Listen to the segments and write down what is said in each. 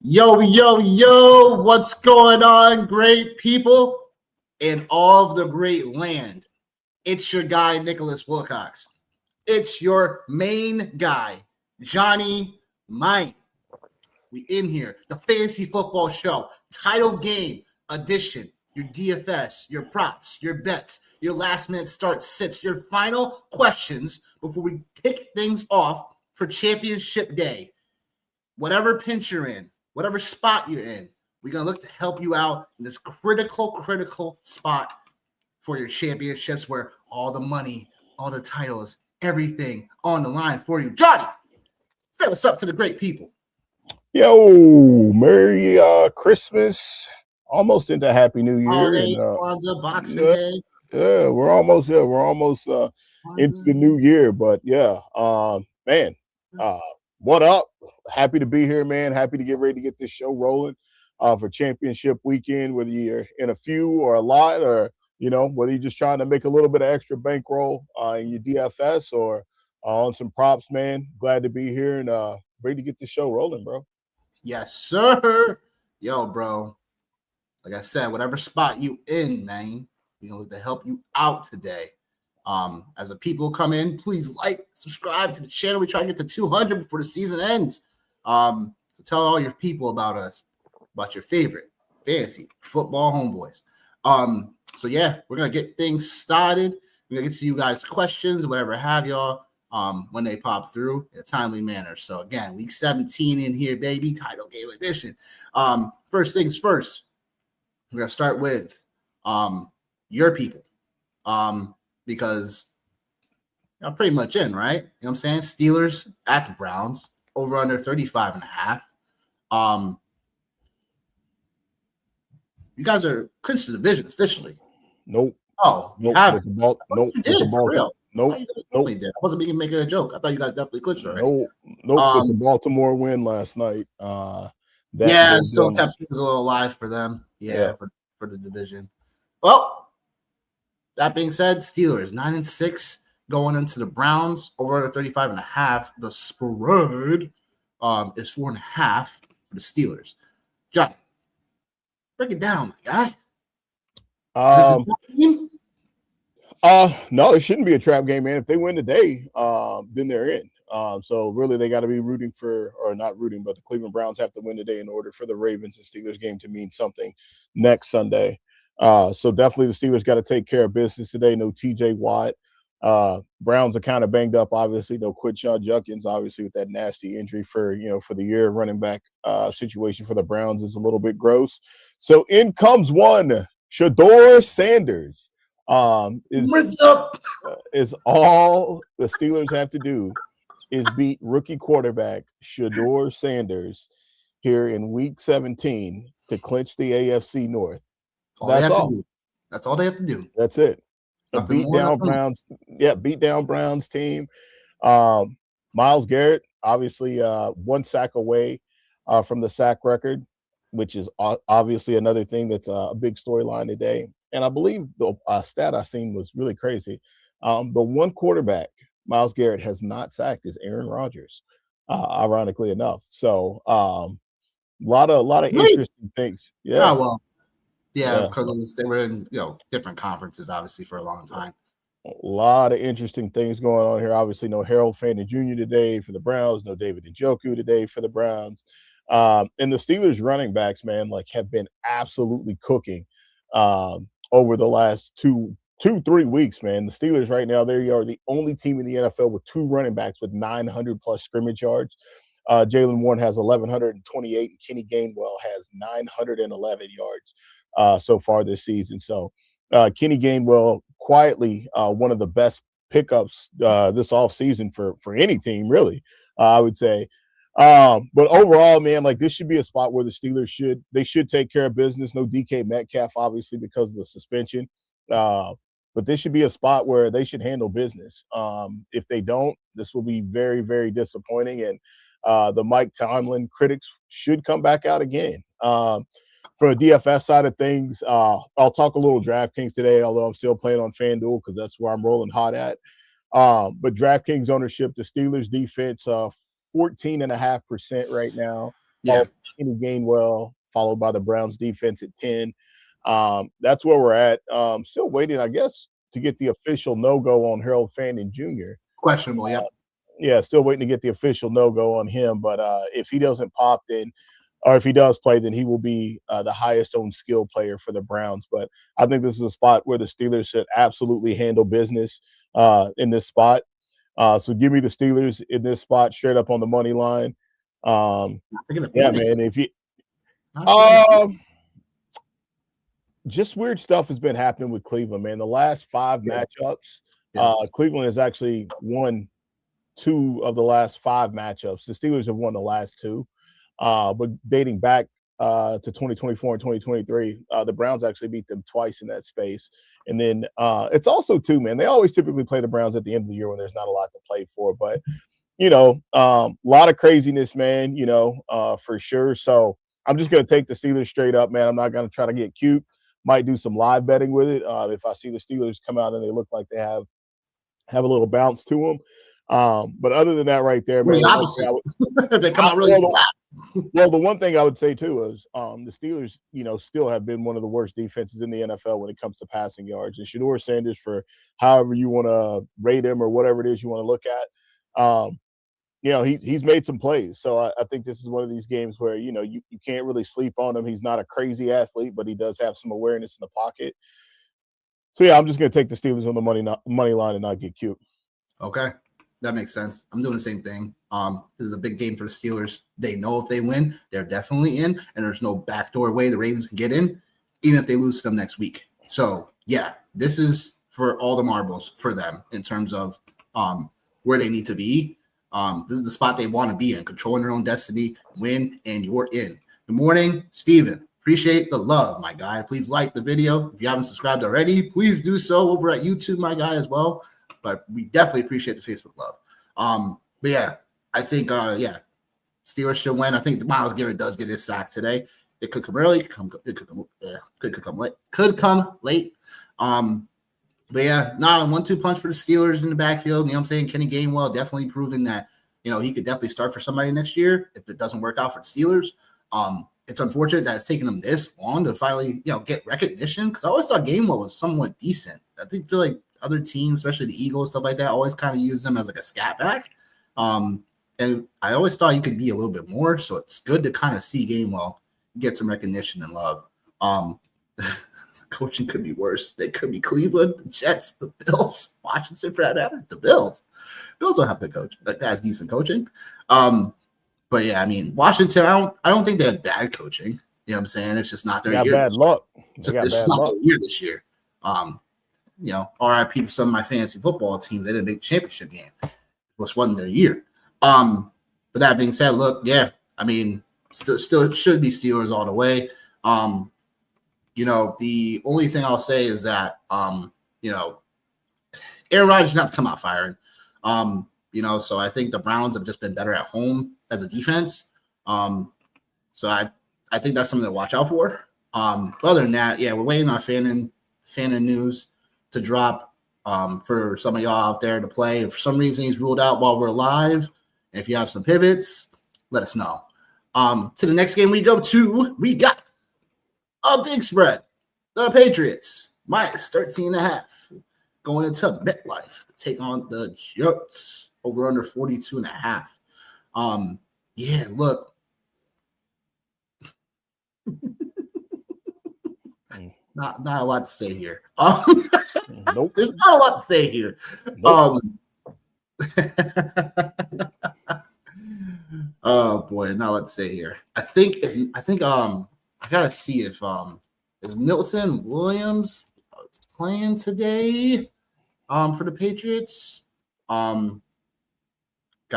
Yo, yo, yo, what's going on, great people in all of the great land? It's your guy, Nicholas Wilcox. It's your main guy, Johnny Mine. We in here, the Fantasy Football Show, title game edition, your DFS, your props, your bets, your last minute start sits, your final questions before we kick things off for championship day. Whatever pinch you're in, whatever spot you're in, we're going to look to help you out in this critical spot for your championships where all the money, all the titles, everything on the line for you. Johnny, say what's up to the great people. Yo, Merry Christmas. Almost into Happy New Year. Holidays, Kwanzaa, Boxing Day. Yeah, we're almost into the new year. But yeah, man, what up? Happy to be here, man. Happy to get ready to get this show rolling for championship weekend, whether you're in a few or a lot, or whether you're just trying to make a little bit of extra bankroll in your DFS or on some props, man. Glad to be here and ready to get the show rolling, bro. Yes, sir. Yo, bro. Like I said, whatever spot you in, man, we're going to look to help you out today. As the people come in, please like, subscribe to the channel. We try to get to 200 before the season ends. So tell all your people about us, about your favorite fantasy football homeboys. So yeah, we're going to get things started. We're going to get to you guys' questions, whatever have y'all. When they pop through in a timely manner. So again, week 17 in here, baby, title game edition. First things first, we're gonna start with your people. Because you're pretty much in, right? You know what I'm saying? Steelers at the Browns, over under 35.5. You guys are clinched the division officially. Nope. Oh, you nope. haven't. Nope. You did, for real. Nope. Nope. I wasn't even making a joke. I thought you guys definitely clinched already. Nope. With the Baltimore win last night. Still kept things a little alive for them. Yeah. For the division. Well, that being said, Steelers 9-6 going into the Browns over under 35.5. The spread is 4.5 for the Steelers. Johnny, break it down, my guy. No, it shouldn't be a trap game, man. If they win today, then they're in. So really they got to be rooting for, or not rooting, but the Cleveland Browns have to win today in order for the Ravens and Steelers game to mean something next Sunday. So definitely the Steelers got to take care of business today. No TJ Watt. Browns are kind of banged up, obviously. No Quinshon Judkins, obviously, with that nasty injury for the year. Running back situation for the Browns is a little bit gross. So in comes one, Shedeur Sanders. Is all the Steelers have to do is beat rookie quarterback Shedeur Sanders here in week 17 to clinch the AFC North. That's all. That's all they have to do. That's it. Nothing beat down Browns team. Myles Garrett, obviously, 1 sack away from the sack record, which is obviously another thing that's a big storyline today. And I believe the stat I seen was really crazy. The one quarterback Myles Garrett has not sacked is Aaron Rodgers, ironically enough. So a lot of interesting things. Yeah. Oh, well, yeah, because they were in different conferences, obviously, for a long time. A lot of interesting things going on here. Obviously, no Harold Fannin Jr. today for the Browns, no David Njoku today for the Browns. And the Steelers running backs, man, have been absolutely cooking over the last 2-3 weeks, man. The Steelers right now, they are the only team in the NFL with 2 running backs with 900 plus scrimmage yards. Jalen Warren has 1,128, and Kenny Gainwell has 911 yards so far this season. So Kenny Gainwell quietly one of the best pickups this offseason for any team, really, I would say. But overall, man, this should be a spot where the Steelers should take care of business. No DK Metcalf, obviously, because of the suspension. But this should be a spot where they should handle business. If they don't, this will be very, very disappointing. And the Mike Tomlin critics should come back out again. For the DFS side of things, I'll talk a little DraftKings today, although I'm still playing on FanDuel because that's where I'm rolling hot at. But DraftKings ownership, the Steelers defense, 14.5% right now. Yeah. Kenny Gainwell, followed by the Browns defense at 10. That's where we're at. Still waiting, I guess, to get the official no-go on Harold Fanning Jr. Questionable, yep. Yeah, still waiting to get the official no-go on him. But if he doesn't pop, then or if he does play, then he will be the highest owned skill player for the Browns. But I think this is a spot where the Steelers should absolutely handle business in this spot. So give me the Steelers in this spot, straight up on the money line. Yeah, man. If you just weird stuff has been happening with Cleveland, man. The last 5 matchups, Cleveland has actually won 2 of the last 5 matchups. The Steelers have won the last 2. But dating back to 2024 and 2023, the Browns actually beat them twice in that space. And then it's also, too, man, they always typically play the Browns at the end of the year when there's not a lot to play for. But, a lot of craziness, man, for sure. So I'm just going to take the Steelers straight up, man. I'm not going to try to get cute. Might do some live betting with it if I see the Steelers come out and they look like they have a little bounce to them. But other than that, right there, man, they come out really flat. Well, the one thing I would say too is the Steelers, still have been one of the worst defenses in the NFL when it comes to passing yards. And Shedeur Sanders, for however you want to rate him or whatever it is you want to look at, he's made some plays. So I think this is one of these games where you can't really sleep on him. He's not a crazy athlete, but he does have some awareness in the pocket. So yeah, I'm just going to take the Steelers on the money line and not get cute. Okay. That makes sense. I'm doing the same thing. This is a big game for the Steelers. They know if they win, they're definitely in, and there's no backdoor way the Ravens can get in, even if they lose to them next week. So, yeah, this is for all the marbles for them in terms of where they need to be. This is the spot they want to be in, controlling their own destiny, win, and you're in. Good morning, Steven. Appreciate the love, my guy. Please like the video. If you haven't subscribed already, please do so over at YouTube, my guy, as well. But we definitely appreciate the Facebook love. But yeah, I think Steelers should win. I think Myles Garrett does get his sack today. It could come early, could come late. But yeah, not a 1-2 punch for the Steelers in the backfield. You know what I'm saying? Kenny Gainwell definitely proven that he could definitely start for somebody next year if it doesn't work out for the Steelers. It's unfortunate that it's taken them this long to finally get recognition, because I always thought Gainwell was somewhat decent. I feel like other teams, especially the Eagles, stuff like that, always kind of use them as like a scat back. And I always thought you could be a little bit more. So it's good to kind of see Gainwell get some recognition and love. Coaching could be worse. They could be Cleveland, the Jets, the Bills, Washington for that matter. The Bills don't have good coach. That has decent coaching. But yeah, I mean, Washington, I don't think they have bad coaching. You know what I'm saying? It's just not their year. Bad luck. It's just not their year this year. RIP to some of my fantasy football teams. They didn't make the championship game. It wasn't their year. But that being said, look, yeah, I mean, still should be Steelers all the way. The only thing I'll say is that, Aaron Rodgers not to come out firing. So I think the Browns have just been better at home as a defense. So I think that's something to watch out for. But other than that, yeah, we're waiting on Fannin news to drop for some of y'all out there to play. If for some reason he's ruled out while we're live, if you have some pivots, let us know. To the next game we go to, we got a big spread. The Patriots minus 13.5 going into MetLife to take on the Jets over under 42.5. Yeah, look. Not a lot to say here. Nope. There's not a lot to say here. Nope. Oh boy, not a lot to say here. I think I gotta see if is Milton Williams playing today for the Patriots. Gotta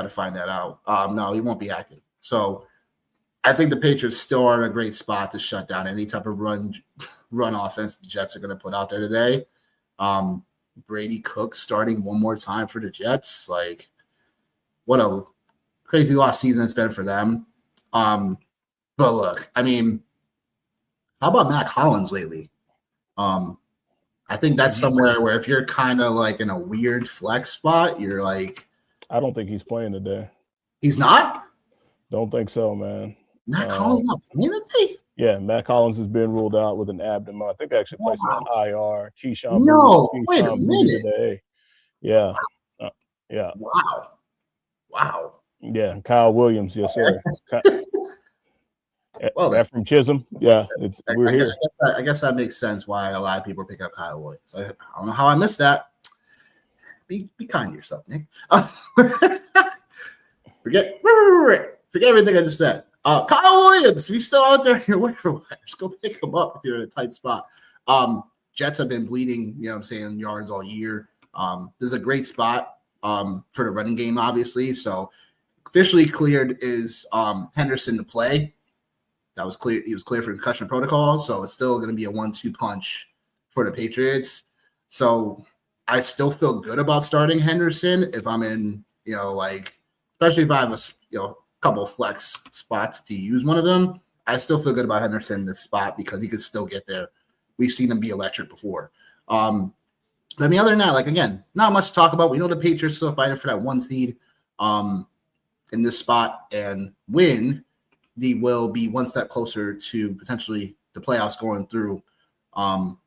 find that out. No, he won't be active. So I think the Patriots still are in a great spot to shut down any type of run offense the Jets are going to put out there today. Brady Cook starting one more time for the Jets. Like, what a crazy lost season it's been for them. But look, I mean, how about Mac Hollins lately? I think that's somewhere where if you're kind of like in a weird flex spot, you're like, I don't think he's playing today. He's not? Don't think so, man. Matt Collins not playing today? Yeah, Matt Collins has been ruled out with an abdomen. I think they actually placed him on IR. No, wait a Keyshawn Boutte minute. today. Yeah. Yeah. Wow. Yeah. Kyle Williams. Yes, sir. Well, Ephraim Chisholm. Yeah. We're here. I guess that makes sense why a lot of people are picking up Kyle Williams. I don't know how I missed that. Be kind to yourself, Nick. Forget everything I just said. Kyle Williams, he's still out there in your waiver wire. Just go pick him up if you're in a tight spot. Jets have been bleeding, yards all year. This is a great spot for the running game, obviously. So officially cleared is Henderson to play. That was clear. He was clear for concussion protocol, so it's still going to be a 1-2 punch for the Patriots. So I still feel good about starting Henderson if I'm in, especially if I have a couple flex spots to use one of them. I still feel good about Henderson in this spot because he could still get there. We've seen him be electric before. Other than that, again, not much to talk about. We know the Patriots still fighting for that 1 seed in this spot, and win, they will be one step closer to potentially the playoffs going through New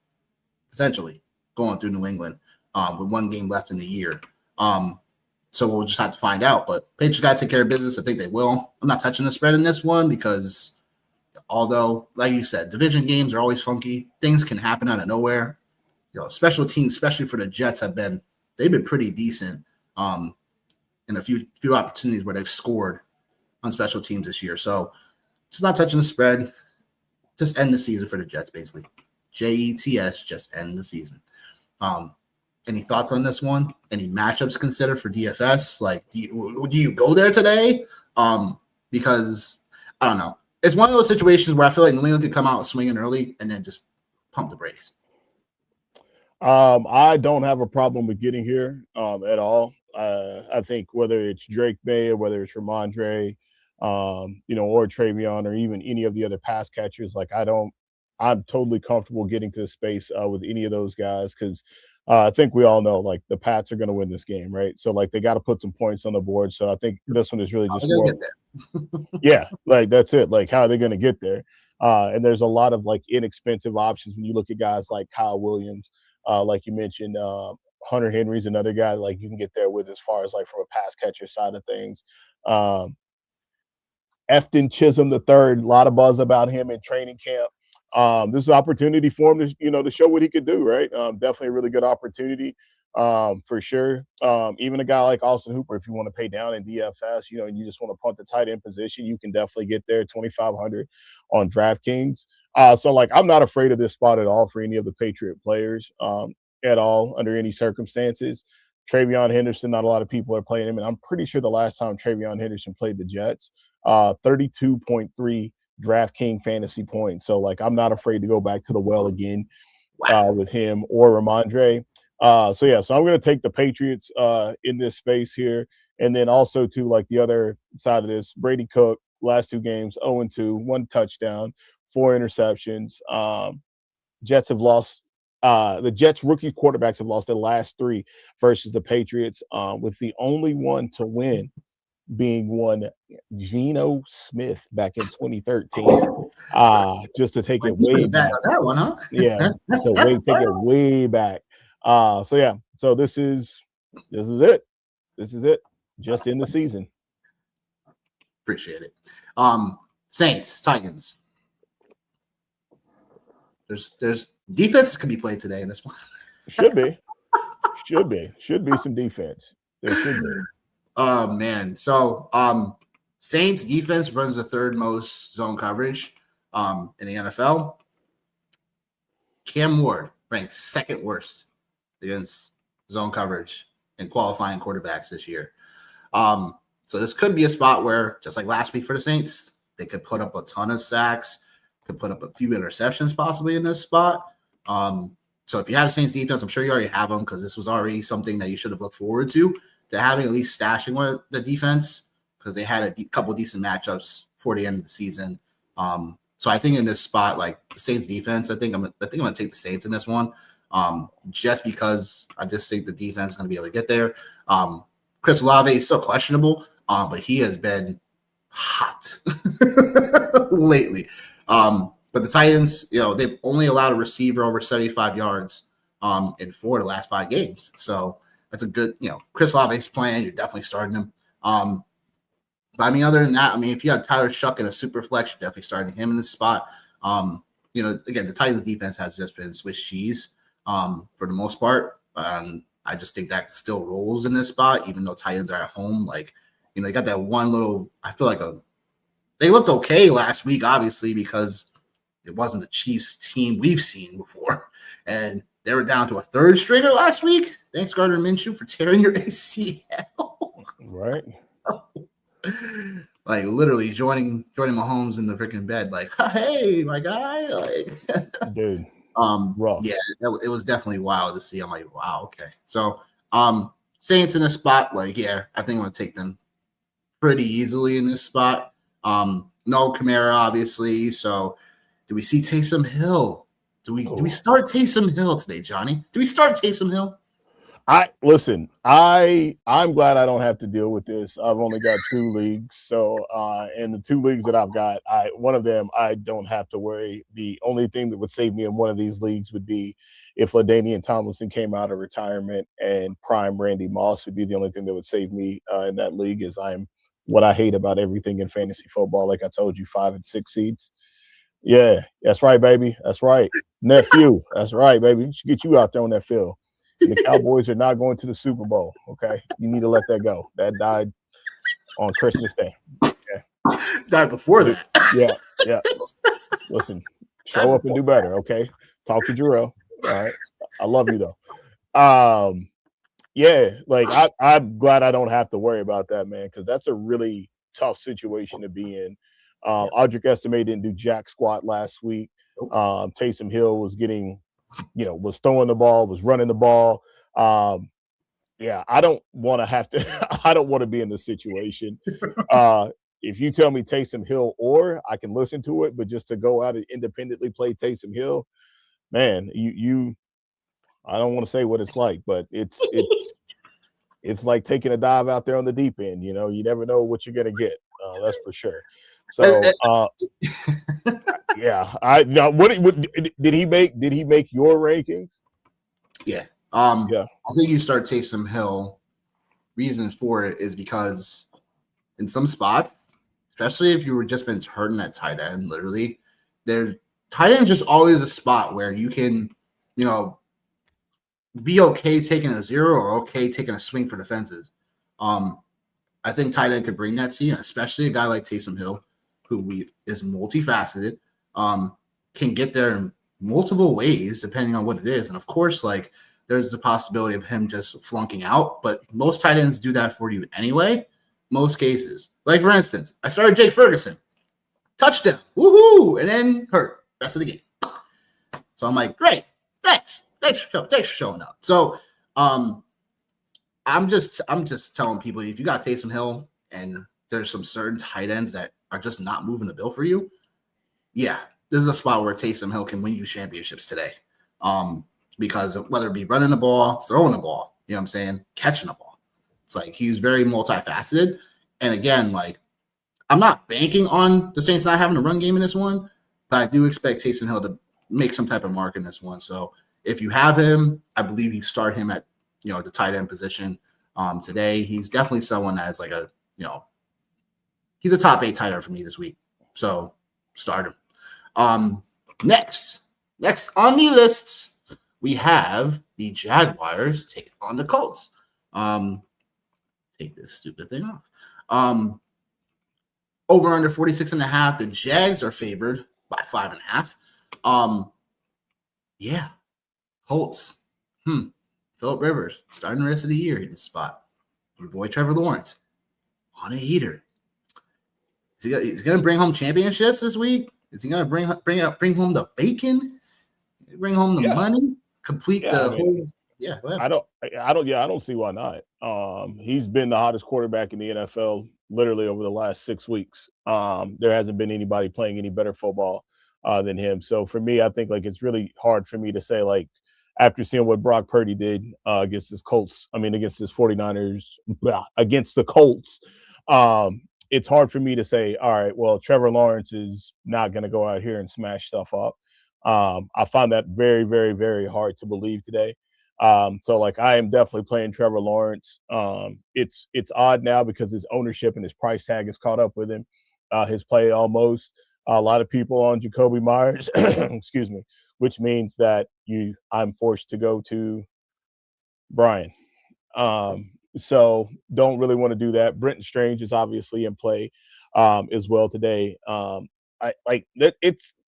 England with 1 game left in the year. So we'll just have to find out. But Patriots got to take care of business. I think they will. I'm not touching the spread in this one because although, like you said, division games are always funky. Things can happen out of nowhere. Special teams, especially for the Jets, they've been pretty decent in a few opportunities where they've scored on special teams this year. So just not touching the spread. Just end the season for the Jets, basically. JETS, just end the season. Any thoughts on this one? Any matchups considered for DFS? Do you go there today? Because I don't know. It's one of those situations where I feel like New England could come out swinging early and then just pump the brakes. I don't have a problem with getting here at all. I think whether it's Drake May or whether it's Ramondre, or Travion or even any of the other pass catchers, I'm totally comfortable getting to the space with any of those guys because I think we all know the Pats are going to win this game, right? So they got to put some points on the board. So I think this one is really just more. Yeah, that's it. How are they going to get there? And there's a lot of inexpensive options when you look at guys like Kyle Williams, like you mentioned. Hunter Henry's another guy you can get there with as far as from a pass catcher side of things. Efton Chisholm III, a lot of buzz about him in training camp. This is an opportunity for him to show what he could do, right? Definitely a really good opportunity for sure. Even a guy like Austin Hooper, if you want to pay down in DFS, and you just want to punt the tight end position, you can definitely get there 2,500 on DraftKings. So I'm not afraid of this spot at all for any of the Patriot players at all under any circumstances. Travion Henderson, not a lot of people are playing him, and I'm pretty sure the last time Travion Henderson played the Jets, 32.3 DraftKings fantasy points. So I'm not afraid to go back to the well again with him or Ramondre. So I'm going to take the Patriots in this space here. And then also to the other side of this, Brady Cook, last 2 games, 0-2, 1 touchdown, 4 interceptions. Jets have lost. The Jets rookie quarterbacks have lost their last 3 versus the Patriots, with the only one to win being one Geno Smith back in 2013. Just to take it way back. On that one, huh? Yeah, take it way back. So this is it. This is it. Just in the season. Appreciate it. Saints, Titans. There's defenses can be played today in this one. Should be some defense. There should be. Oh man. So Saints defense runs the 3rd most zone coverage in the NFL. Cam Ward ranks 2nd worst against zone coverage and qualifying quarterbacks this year. So this could be a spot where, just like last week for the Saints, they could put up a ton of sacks, could put up a few interceptions possibly in this spot. So if you have Saints defense, I'm sure you already have them because this was already something that you should have looked forward to having at least stashing with the defense because they had a couple decent matchups for the end of the season. So I think in this spot, the Saints defense, I think I'm going to take the Saints in this one, just because I just think the defense is going to be able to get there. Chris Olave is still questionable, but he has been hot lately. But the Titans, they've only allowed a receiver over 75 yards in 4 of the last 5 games. So that's a good, Chris Olave's playing. You're definitely starting him. But I mean, other than that, I mean, if you have Tyler Shuck in a super flex, you're definitely starting him in this spot. Again, the Titans defense has just been Swiss cheese for the most part. I just think that still rolls in this spot, even though Titans are at home. Like, they got that one little, I feel like they looked okay last week, obviously, because it wasn't the Chiefs team we've seen before. And they were down to a third stringer last week. Thanks, Gardner Minshew, for tearing your ACL. Right. Like literally joining Mahomes in the freaking bed, like, hey, my guy, like, dude, rough. Yeah, it was definitely wild to see. I'm like, wow, okay. So, Saints in a spot, like, yeah, I think I'm gonna take them pretty easily in this spot. No Kamara, obviously. So, do we see Taysom Hill? Do we start Taysom Hill today, Johnny? Do we start Taysom Hill? I'm glad I don't have to deal with this. I've only got 2 leagues. So and the 2 leagues that I've got, one of them I don't have to worry. The only thing that would save me in one of these leagues would be if LaDainian Tomlinson came out of retirement, and prime Randy Moss would be the only thing that would save me in that league. Is I'm what I hate about everything in fantasy football. Like I told you, 5 and 6 seeds. Yeah, that's right, baby. That's right. Nephew. That's right, baby. We should get you out there on that field. The Cowboys are not going to the Super Bowl, okay? You need to let that go. That died on Christmas Day. Okay? Died before that. Yeah. Listen, show up and do better, okay? Talk to Jarrell. All right. I love you, though. Yeah, like I'm glad I don't have to worry about that, man, because that's a really tough situation to be in. Audric Estime didn't do jack squat last week. Taysom Hill was getting – was throwing the ball, was running the ball. Yeah, I don't want to have to – I don't want to be in this situation. If you tell me Taysom Hill, or I can listen to it, but just to go out and independently play Taysom Hill, man, I don't want to say what it's like, but it's like taking a dive out there on the deep end. You never know what you're going to get. That's for sure. So, yeah. What did he make? Did he make your rankings? Yeah. I think you start Taysom Hill. Reasons for it is because in some spots, especially if you were just been hurting at tight end, literally, tight end is just always a spot where you can, be okay taking a 0 or okay taking a swing for defenses. I think tight end could bring that to you, especially a guy like Taysom Hill, who is multifaceted, can get there in multiple ways depending on what it is. And of course, like there's the possibility of him just flunking out, but most tight ends do that for you anyway. Most cases, like for instance, I started Jake Ferguson, touchdown, woohoo, and then hurt rest of the game. So I'm like, great, thanks for showing up. So, I'm just telling people, if you got Taysom Hill and there's some certain tight ends that are just not moving the bill for you, yeah, this is a spot where Taysom Hill can win you championships today. Because whether it be running the ball, throwing the ball, you know what I'm saying, catching the ball. It's like he's very multifaceted. And again, like I'm not banking on the Saints not having a run game in this one, but I do expect Taysom Hill to make some type of mark in this one. So if you have him, I believe you start him at the tight end position today. He's definitely someone that's like he's a top 8 tight end for me this week. So start him. Next on the list, we have the Jaguars taking on the Colts. Take this stupid thing off. Over under 46.5. The Jags are favored by 5.5. Yeah. Colts. Phillip Rivers starting the rest of the year in this spot. Your boy Trevor Lawrence on a heater. Is he going to bring home championships this week? Is he going to bring home the bacon? Bring home the money? Complete the whole. Yeah, go ahead. I don't see why not. He's been the hottest quarterback in the NFL literally over the last 6 weeks. There hasn't been anybody playing any better football than him. So for me, I think like it's really hard for me to say like after seeing what Brock Purdy did against his 49ers, against the Colts, it's hard for me to say, all right, well, Trevor Lawrence is not going to go out here and smash stuff up. I find that very, very, very hard to believe today. So like I am definitely playing Trevor Lawrence. It's odd now because his ownership and his price tag is caught up with him. His play almost a lot of people on Jacoby Myers, excuse me, which means that I'm forced to go to Brian. So don't really want to do that. Brenton Strange is obviously in play as well today. I like that.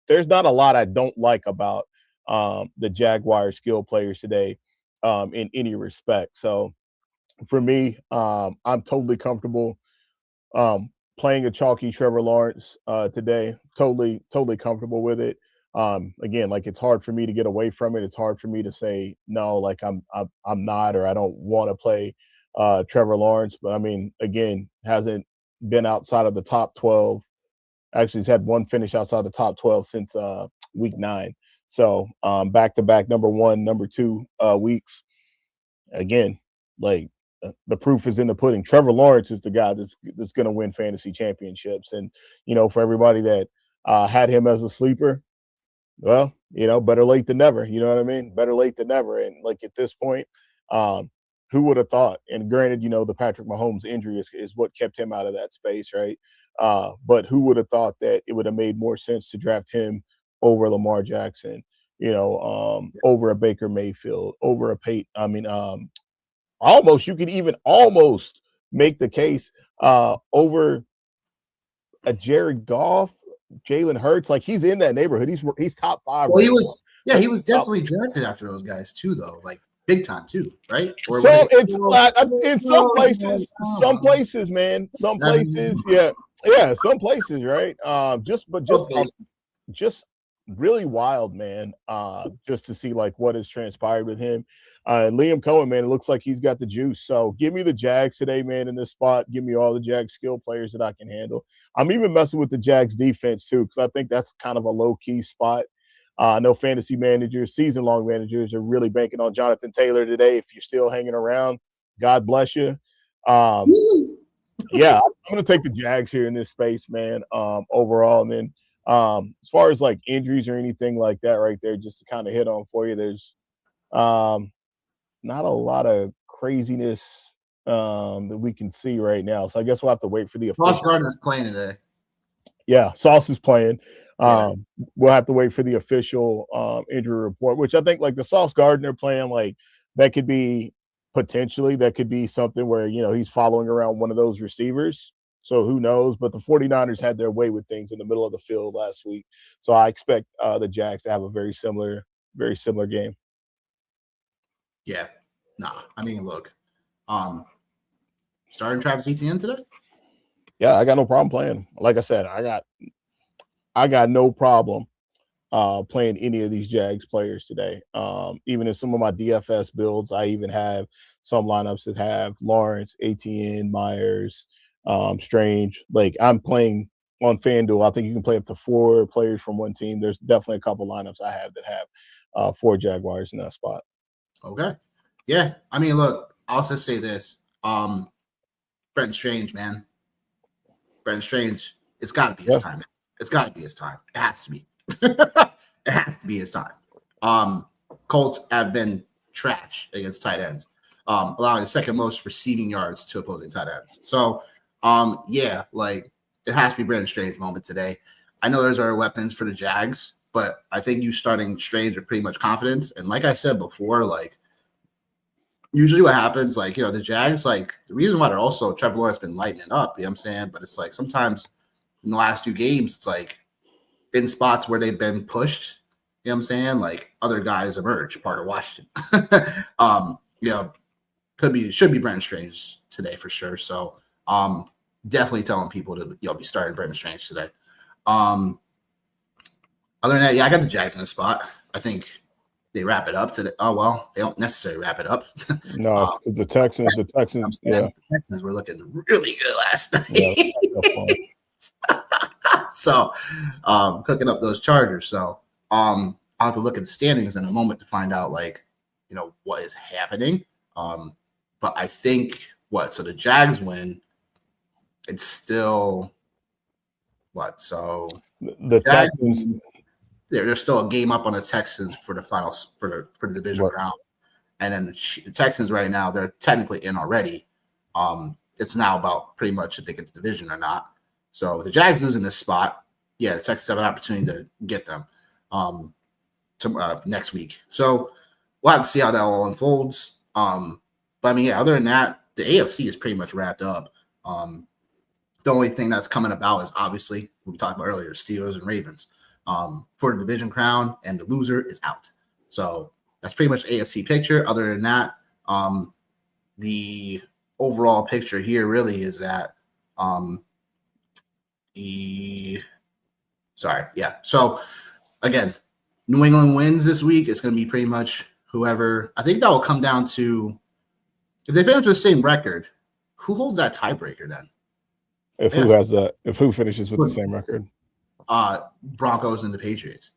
There's not a lot I don't like about the Jaguar skill players today in any respect. So for me, I'm totally comfortable playing a chalky Trevor Lawrence today. Totally comfortable with it. Again, like it's hard for me to get away from it. It's hard for me to say no, like I'm not, or I don't want to play Trevor Lawrence. But I mean, again, hasn't been outside of the top 12. Actually, he's had one finish outside the top 12 since week 9. So back-to-back number 1, number 2 weeks. Again, like the proof is in the pudding. Trevor Lawrence is the guy that's going to win fantasy championships. And, for everybody that had him as a sleeper, well, better late than never. You know what I mean? Better late than never. And like at this point, who would have thought? And granted, the Patrick Mahomes injury is what kept him out of that space, right? But who would have thought that it would have made more sense to draft him over Lamar Jackson, over a Baker Mayfield, over a Peyton? I mean, you could even almost make the case over a Jared Goff, Jalen Hurts. Like he's in that neighborhood. He's top 5. Well, he was definitely drafted after those guys too, though. Like big time too, right? Or so it's in some places, man. Some places, yeah, some places, right? Just really wild, man. Just to see like what has transpired with him. And Liam Cohen, man, it looks like he's got the juice. So give me the Jags today, man, in this spot. Give me all the Jags skill players that I can handle. I'm even messing with the Jags defense too, because I think that's kind of a low-key spot. I know fantasy managers, season-long managers are really banking on Jonathan Taylor today. If you're still hanging around, God bless you. Yeah, I'm going to take the Jags here in this space, man, overall. And then as far as like injuries or anything like that right there, just to kind of hit on for you, there's not a lot of craziness that we can see right now. So I guess we'll have to wait for the official. Sauce Gardner's playing today. Yeah, Sauce is playing. We'll have to wait for the official injury report, which I think like the Sauce Gardner playing, like that could be something where, he's following around one of those receivers. So who knows? But the 49ers had their way with things in the middle of the field last week. So I expect the Jags to have a very similar game. Yeah. Nah. I mean, look, starting Travis Etienne today? Yeah, I got no problem playing. Like I said, I got no problem playing any of these Jags players today. Even in some of my DFS builds, I even have some lineups that have Lawrence, Etienne, Myers, Strange. Like I'm playing on FanDuel. I think you can play up to 4 players from one team. There's definitely a couple lineups I have that have 4 Jaguars in that spot. Okay. Yeah. I mean, look, I'll just say this. Brenton Strange, man. Brenton Strange, it's got to be his time. It's got to be his time. It has to be. It has to be his time. Colts have been trash against tight ends, allowing the second most receiving yards to opposing tight ends. So, yeah, like it has to be Brenton Strange's moment today. I know there's other weapons for the Jags, but I think you starting Strange with pretty much confidence. And like I said before, like usually what happens, like, the Jags, like the reason why they're also Trevor Lawrence has been lighting it up, you know what I'm saying? But it's like sometimes in the last 2 games, it's like in spots where they've been pushed, you know what I'm saying? Like other guys emerge, part of Washington. Should be Brenton Strange today for sure. So definitely telling people to be starting Brenton Strange today. Other than that, yeah, I got the Jags in the spot. I think they wrap it up today. Oh well, they don't necessarily wrap it up. No, the Texans, yeah. The Texans were looking really good last night. Yeah, so cooking up those Chargers. So I'll have to look at the standings in a moment to find out what is happening. But I think so the Jags win. it's still what? So The Texans. There's still a game up on the Texans for the finals for the division Right. round, and then the Texans right now they're technically in already. It's now about pretty much if they get the division or not. So with the Jags losing this spot, yeah, the Texans have an opportunity to get them next week. So we'll have to see how that all unfolds. But I mean, yeah, other than that, the AFC is pretty much wrapped up. The only thing that's coming about is obviously what we talked about earlier, Steelers and Ravens for the division crown, and the loser is out. So that's pretty much AFC picture. Other than that, the overall picture here really is that So again, New England wins this week. It's going to be pretty much whoever. I think that will come down to if they finish with the same record, who holds that tiebreaker then? Who finishes with the same record? Broncos and the Patriots.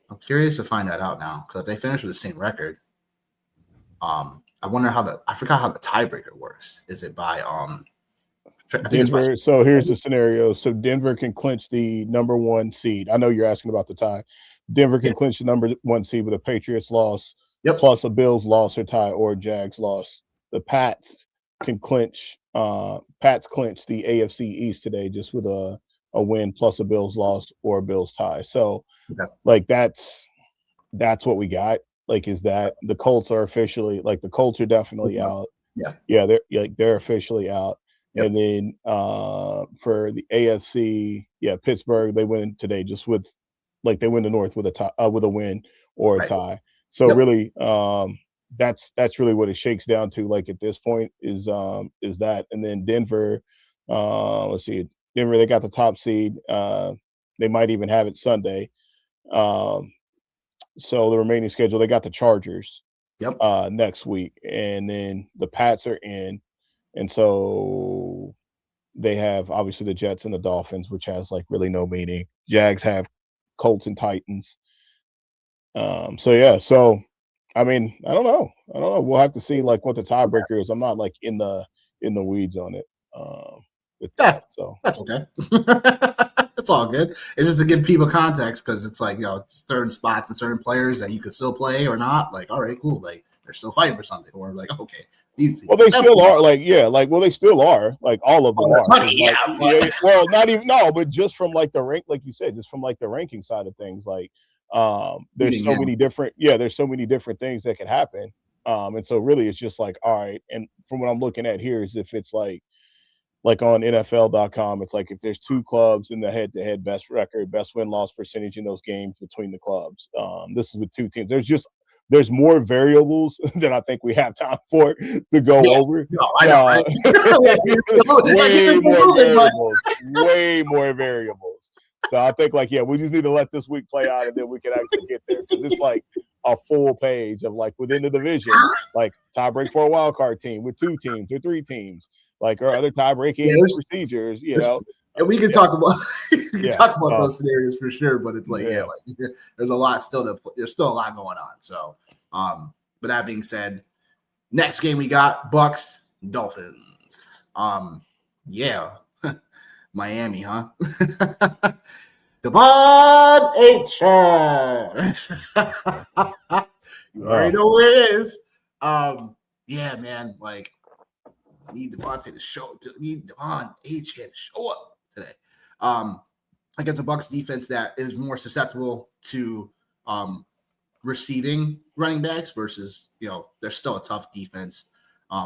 I'm curious to find that out now because if they finish with the same record, I wonder I forgot how the tiebreaker works. Is it by Denver? So here's the scenario. So Denver can clinch the number 1 seed. I know you're asking about the tie. Denver can clinch the number 1 seed with a Patriots loss, plus a Bills loss or tie or Jags loss. The Pats can clinch. Pats clinch the AFC East today just with a win plus a Bills loss or a Bills tie. So like that's what we got. Like, is that the Colts are officially the Colts are definitely out. Yeah, they're officially out. And then for the AFC, Pittsburgh, they win today just with they win the North with a tie, with a win or a tie. So really, that's really what it shakes down to. At this point is that, and then Denver. Let's see, Denver, they got the top seed. They might even have it Sunday. So the remaining schedule, they got the Chargers next week, and then the Pats are in, and so they have obviously the Jets and the Dolphins, which has really no meaning. Jags have Colts and Titans. So I mean, I don't know. We'll have to see what the tiebreaker is. I'm not in the weeds on it. So that's okay. It's all good. It's just to give people context because it's certain spots and certain players that you could still play or not. All right, cool. They're still fighting for something. Or okay, these. Well, they still are. They still are. All of them are. Money, well, not even but just from the rank, like you said, just from the ranking side of things. There's so many different. There's so many different things that can happen. And so really, it's just all right. And from what I'm looking at here is if it's on NFL.com, it's if there's 2 clubs in the head-to-head best record, best win-loss percentage in those games between the clubs. This is with 2 teams. There's more variables than I think we have time for to go over. No, I know, right? way more variables. So I think we just need to let this week play out and then we can actually get there. Because it's a full page of within the division, tie-break for a wild card team with 2 teams or 3 teams. Or other tie-breaking procedures, And we can talk about talk about those scenarios for sure, but it's there's a lot there's still a lot going on. So, but that being said, next game we got Bucks Dolphins. Miami, huh? Devon H. You already know where it is. Man, need Devontae to show. Need Devon H to show up today. Against a Bucks defense that is more susceptible to receiving running backs versus they're still a tough defense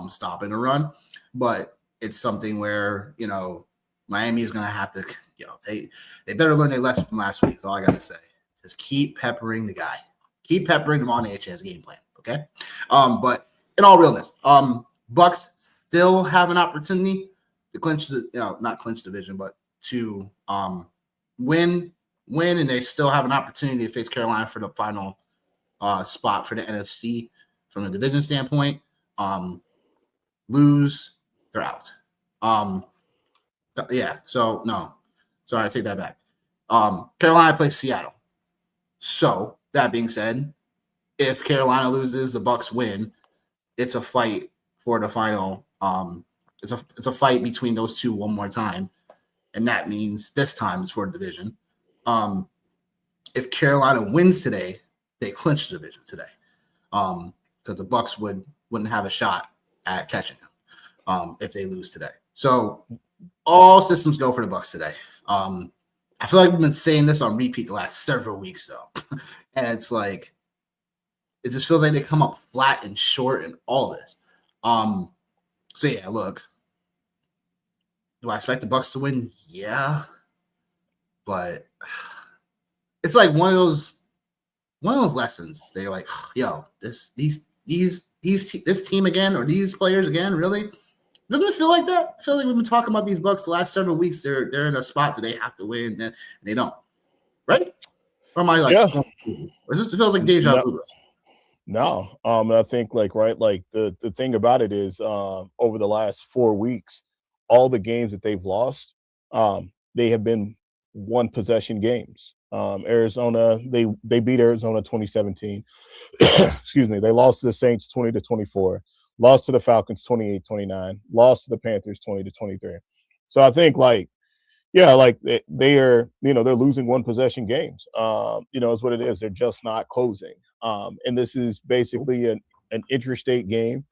stopping a run, but it's something where Miami is going to have to they better learn their lesson from last week. That's all I got to say. Just keep peppering the guy. Keep peppering Devon H's game plan. Okay, but in all realness, Bucks still have an opportunity to clinch not clinch division, but to win, and they still have an opportunity to face Carolina for the final spot for the NFC from a division standpoint. Lose, they're out. So no. Sorry, I take that back. Carolina plays Seattle. So that being said, if Carolina loses, the Bucks win, it's a fight for the final it's a fight between those two one more time, and that means this time it's for the division. If Carolina wins today, they clinch the division today, because the Bucks wouldn't have a shot at catching them if they lose today. So all systems go for the Bucks today. I feel like we've been saying this on repeat the last several weeks, though, and it's like it just feels like they come up flat and short in all this. So yeah, look, do I expect the Bucks to win? Yeah, but it's like one of those lessons. They're like, yo, this team again, or these players again, really? Doesn't it feel like that? I feel like we've been talking about these Bucks the last several weeks. They're in a spot that they have to win, and they don't, right? Or am I like, yeah. Or this feels like deja vu? No, I think the thing about it is over the last 4 weeks, all the games that they've lost, they have been one possession games. Arizona, they beat Arizona 2017. Excuse me. They lost to the Saints 20-24, lost to the Falcons 28-29, lost to the Panthers 20-23. So I think they are, they're losing one possession games. Is what it is. They're just not closing. And this is basically an interstate game,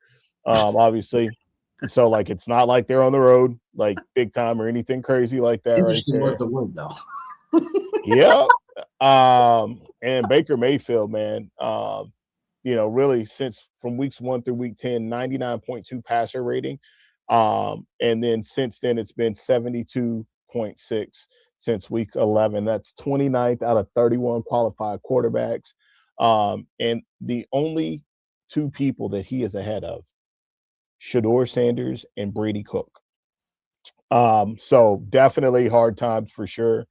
obviously. So it's not like they're on the road, like big time or anything crazy like that. Interesting right was the word, though. Yeah. And Baker Mayfield, man, really since from weeks 1 through week 10, 99.2 passer rating. And then since then, it's been 72.6 since week 11. That's 29th out of 31 qualified quarterbacks. And the only two people that he is ahead of, Shador Sanders and Brady Cook. So definitely hard times for sure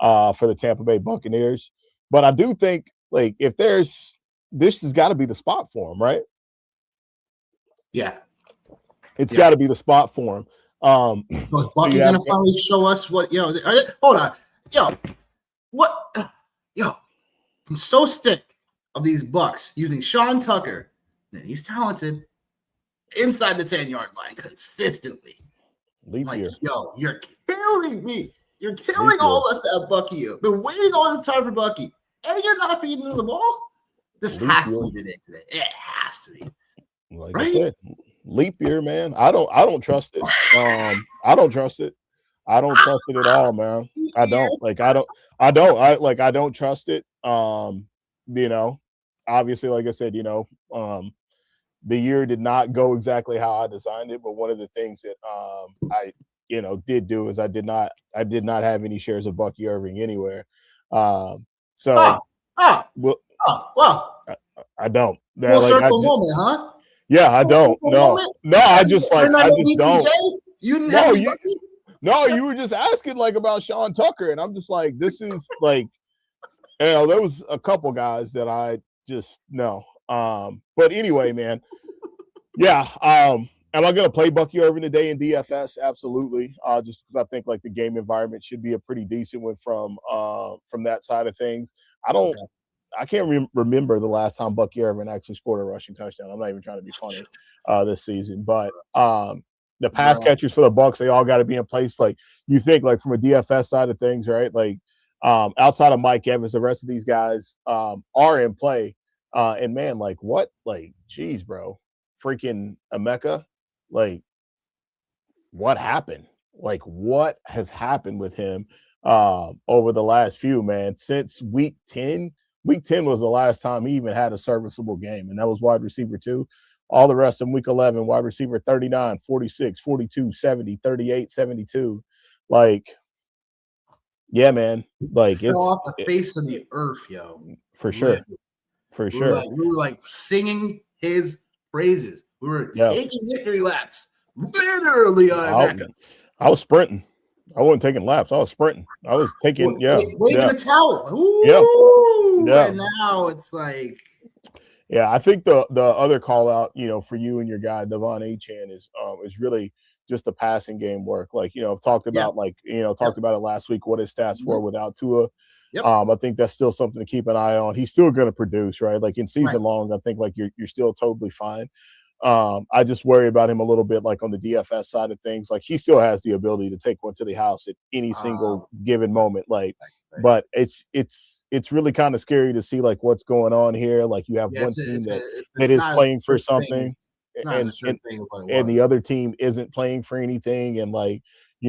for the Tampa Bay Buccaneers. But I do think, if this has got to be the spot for him, right? Yeah. It's got to be the spot for him. So is Bucky going to finally show us what, hold on. I'm so sick of these Bucks using Sean Tucker, and he's talented, inside the 10-yard line consistently. Leap year. You're killing me. You're killing all of us to have Bucky. I've been waiting all this time for Bucky, and you're not feeding him the ball? This has to be today. It has to be. Like I said, leap year, man. I don't trust it. I don't trust it. I don't trust it at all, man. I don't. I don't trust it. Obviously, like I said, the year did not go exactly how I designed it, but one of the things that I did do is I did not have any shares of Bucky Irving anywhere. I don't. Circle moment, huh? Yeah, I don't. No, I just don't. You didn't have you were just asking about Sean Tucker, and I'm just like, this is there was a couple guys that I just no. But anyway, man, yeah. Am I going to play Bucky Irving today in DFS? Absolutely. Just because I think the game environment should be a pretty decent one from that side of things. I can't remember the last time Bucky Irving actually scored a rushing touchdown. I'm not even trying to be funny this season, but the pass catchers for the Bucks, they all got to be in place. You think from a DFS side of things, right? Outside of Mike Evans, the rest of these guys are in play. And man, what? Geez, bro, freaking Emeka, what happened? What has happened with him over the last few, man? Since week 10? Week 10 was the last time he even had a serviceable game, and that was wide receiver 2. All the rest of week 11, wide receiver 39, 46, 42, 70, 38, 72. Yeah, man. It fell off the face of the earth, yo. For sure. For sure. We were singing his praises. We were taking victory laps, literally on Emeka. I was sprinting. I wasn't taking laps. I was sprinting. I was taking, waving a towel. Ooh, yeah. And now it's yeah. I think the other call out, for you and your guy Devon Achane is really just the passing game work. I've talked about talked about it last week. What his stats were without Tua. Yep. I think that's still something to keep an eye on. He's still going to produce, right? In season long, I think you're still totally fine. I just worry about him a little bit, like on the DFS side of things. Like he still has the ability to take one to the house at any single given moment. Like, but it's really kind of scary to see like what's going on here. Like you have one team that is playing for something, and the other team isn't playing for anything. And like,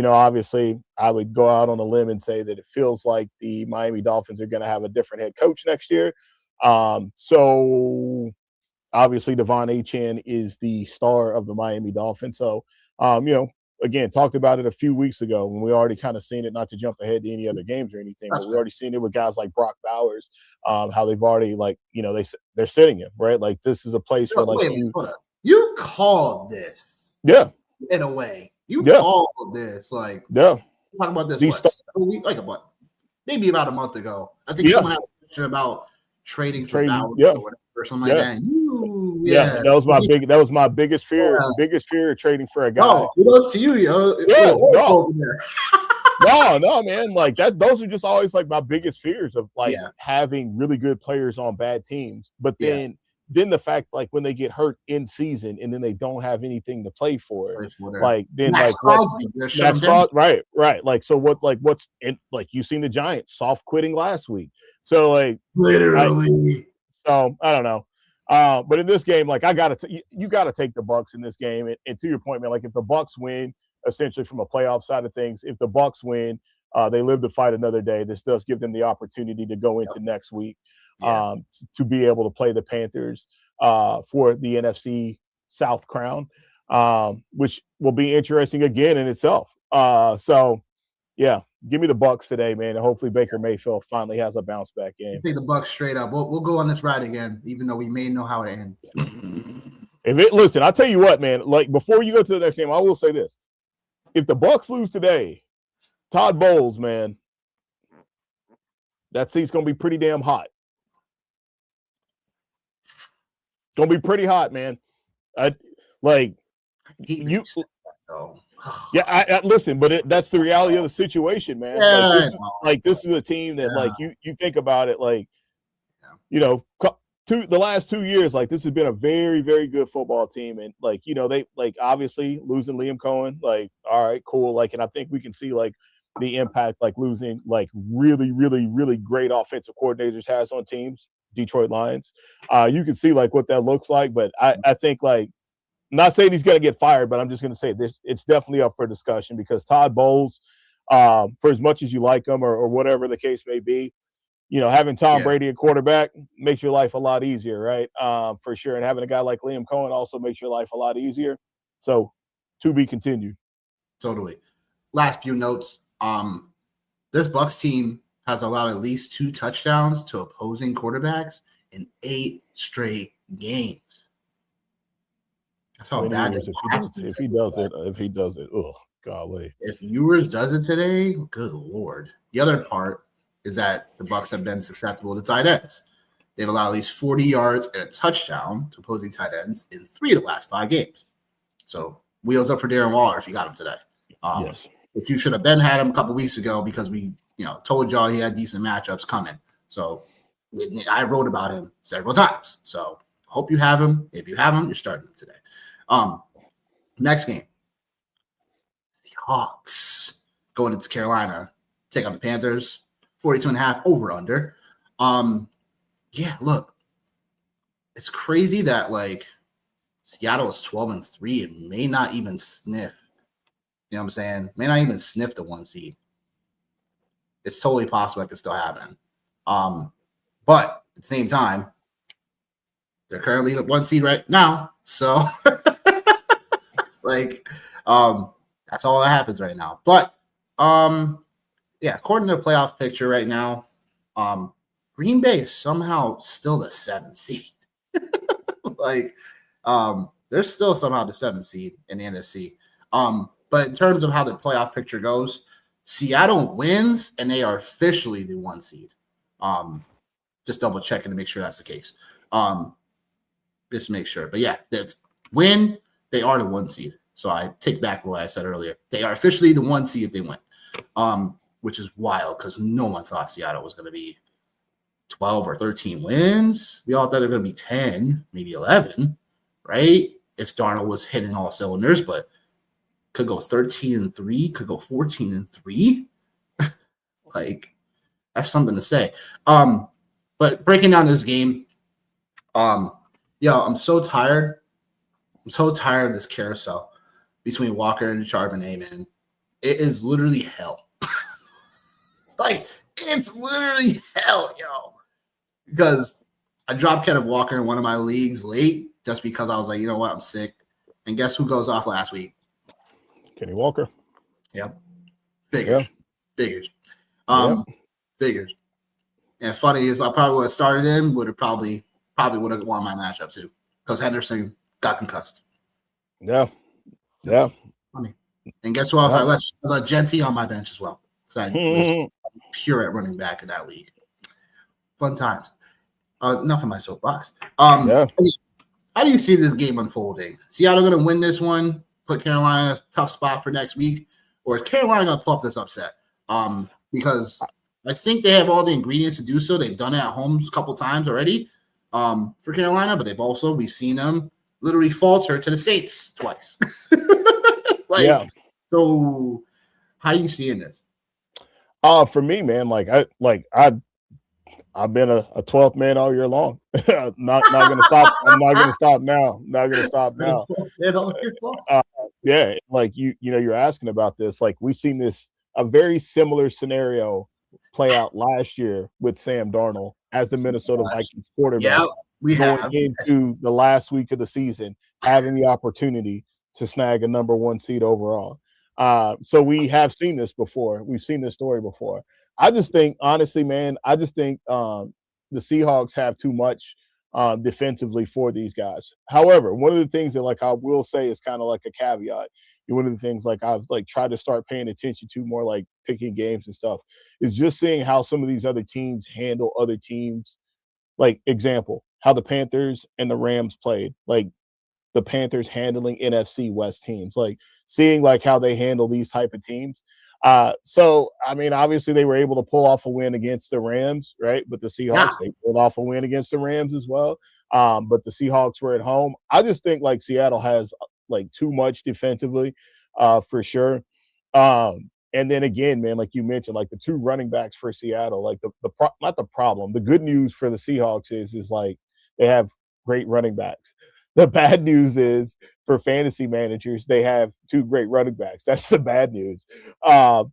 obviously, I would go out on a limb and say that it feels like the Miami Dolphins are going to have a different head coach next year. So obviously, Devon Achane is the star of the Miami Dolphins. So, again, talked about it a few weeks ago when we already kind of seen it, not to jump ahead to any other games or anything, but we already seen it with guys like Brock Bowers, how they've already they're sitting him, right? Like this is a place where like you called this. Yeah. In a way. You called this. Like talk about this maybe about a month ago. I think someone had a question about trading for Bowers or whatever, or something like that. That was my biggest fear. Biggest fear of trading for a guy. Oh, kudos to you, yo. No, man. Like that, those are just always like my biggest fears of like having really good players on bad teams. But then the fact like when they get hurt in season and then they don't have anything to play for, like then Max Crosby, right. Like so what's in, like you seen the Giants soft quitting last week. So like literally. I don't know. But in this game, like you gotta take the Bucs in this game. And to your point, man, like if the Bucs win, essentially from a playoff side of things, if the Bucs win, they live to fight another day. This does give them the opportunity to go into next week. To be able to play the Panthers for the NFC South crown, which will be interesting again in itself. So, give me the Bucs today, man, and hopefully Baker Mayfield finally has a bounce back game. Take the Bucs straight up. We'll go on this ride again, even though we may know how it ends. Listen, I'll tell you what, man. Like before you go to the next game, I will say this: if the Bucs lose today, Todd Bowles, man, that seat's gonna be pretty damn hot. Gonna be pretty hot, man. I listen, but that's the reality of the situation, man. This is a team that like you think about it, like the last 2 years, like this has been a very, very good football team, and like they like obviously losing Liam Cohen, like all right, cool, like, and I think we can see like the impact like losing like really, really, really great offensive coordinators has on teams. Detroit Lions. You can see like what that looks like, but I think like I'm not saying he's going to get fired, but I'm just going to say this: it's definitely up for discussion because Todd Bowles, for as much as you like him or whatever the case may be, having Tom Brady at quarterback makes your life a lot easier, right? For sure, and having a guy like Liam Cohen also makes your life a lot easier. So, to be continued. Totally. Last few notes. This Bucs team has allowed at least 2 touchdowns to opposing quarterbacks in 8 straight games. That's how bad it is. If he does it, oh, golly. If Ewers does it today, good Lord. The other part is that the Bucs have been susceptible to tight ends. They've allowed at least 40 yards and a touchdown to opposing tight ends in 3 of the last 5 games. So wheels up for Darren Waller if you got him today. Yes. If you should have had him a couple weeks ago because we told y'all he had decent matchups coming. So I wrote about him several times. So hope you have him. If you have him, you're starting him today. Next game. Seahawks going into Carolina. Take on the Panthers. 42.5 over under. Look. It's crazy that like Seattle is 12-3 and may not even sniff. You know what I'm saying? May not even sniff the 1 seed. It's totally possible it could still happen. But at the same time, they're currently at 1 seed right now. So that's all that happens right now. But according to the playoff picture right now, Green Bay is somehow still the 7th seed. They're still somehow the 7th seed in the NFC. But in terms of how the playoff picture goes, Seattle wins, and they are officially the 1 seed. Just double checking to make sure that's the case. Just to make sure. But they win, they are the 1 seed. So I take back what I said earlier. They are officially the 1 seed if they win, which is wild because no one thought Seattle was going to be 12 or 13 wins. We all thought they were going to be 10, maybe 11, right? if Darnold was hitting all cylinders, but could go 13-3, could go 14-3. Like, that's something to say. But breaking down this game, I'm so tired. I'm so tired of this carousel between Walker and Charbonnet, man. It is literally hell. Like, it's literally hell, yo. Because I dropped Kenneth Walker in one of my leagues late just because I was like, you know what, I'm sick. And guess who goes off last week? Kenny Walker. Yep. Figures. Yeah. Figures. Yep. Figures. And funny is, I probably would have started him, would have probably would have won my matchup too, because Henderson got concussed. Yeah. Yeah. Funny. And guess what? I let Genty on my bench as well. So I was pure at running back in that league. Fun times. Enough of my soapbox. Yeah. How do you see this game unfolding? Seattle going to win this one, put Carolina in a tough spot for next week, or is Carolina going to pull off this upset? Because I think they have all the ingredients to do so. They've done it at home a couple times already for Carolina, but we've seen them literally falter to the Saints twice. So how are you seeing this? For me, man, I've been a 12th man all year long. not gonna stop. I'm not gonna stop now. Not gonna stop now. Yeah, like you're asking about this. Like, we've seen a very similar scenario play out last year with Sam Darnold as the Minnesota Vikings quarterback. Yeah, going into the last week of the season, having the opportunity to snag a number 1 seed overall. So we have seen this before. We've seen this story before. I just think, honestly, man, the Seahawks have too much defensively for these guys. However, one of the things that I will say is kind of like a caveat. One of the things I've tried to start paying attention to more, like picking games and stuff, is just seeing how some of these other teams handle other teams. Like, example, how the Panthers and the Rams played. Like, the Panthers handling NFC West teams, seeing how they handle these type of teams. So, I mean, obviously they were able to pull off a win against the Rams, right? But the Seahawks, they pulled off a win against the Rams as well. But the Seahawks were at home. I just think Seattle has too much defensively, for sure. And then again, man, like you mentioned, the 2 running backs for Seattle, not the problem. The good news for the Seahawks is they have great running backs. The bad news is, for fantasy managers, they have 2 great running backs. That's the bad news. So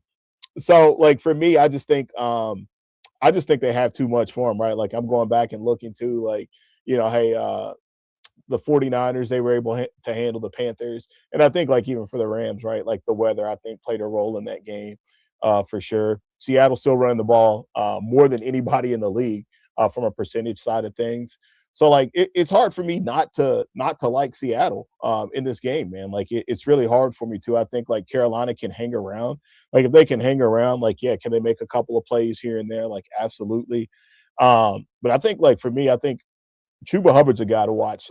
for me, I just think they have too much for them, right? I'm going back and looking to the 49ers, they were able to handle the Panthers. And I think even for the Rams, right? The weather, I think, played a role in that game for sure. Seattle still running the ball more than anybody in the league from a percentage side of things. So it's hard for me not to like Seattle in this game, man. It's really hard for me to. I think Carolina can hang around. If they can hang around, can they make a couple of plays here and there? Absolutely. But I think for me, I think Chuba Hubbard's a guy to watch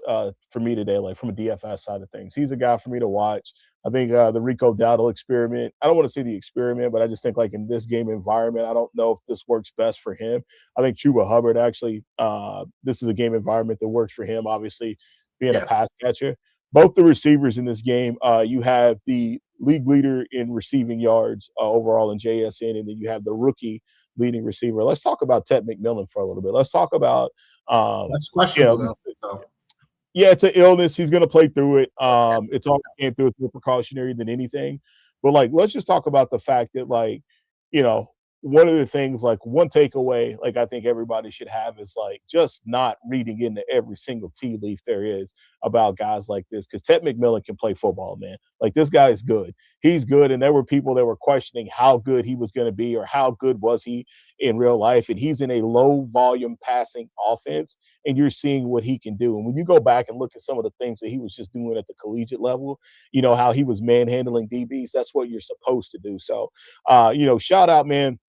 for me today, from a DFS side of things. He's a guy for me to watch. I think the Rico Dowdle experiment, I don't want to say the experiment, but I just think in this game environment, I don't know if this works best for him. I think Chuba Hubbard actually, this is a game environment that works for him, obviously, being a pass catcher. Both the receivers in this game, you have the league leader in receiving yards overall in JSN, and then you have the rookie leading receiver. Let's talk about Ted McMillan for a little bit. Let's talk about that's questionable, though. Yeah, it's an illness. He's going to play through it. It's all came through. It's more precautionary than anything. But let's just talk about the fact that one of the things, one takeaway, I think everybody should have is just not reading into every single tea leaf there is about guys like this. Because Ted McMillan can play football, man. This guy is good. He's good. And there were people that were questioning how good he was going to be or how good was he in real life. And he's in a low volume passing offense, and you're seeing what he can do. And when you go back and look at some of the things that he was just doing at the collegiate level, how he was manhandling DBs, that's what you're supposed to do. So, shout out, man,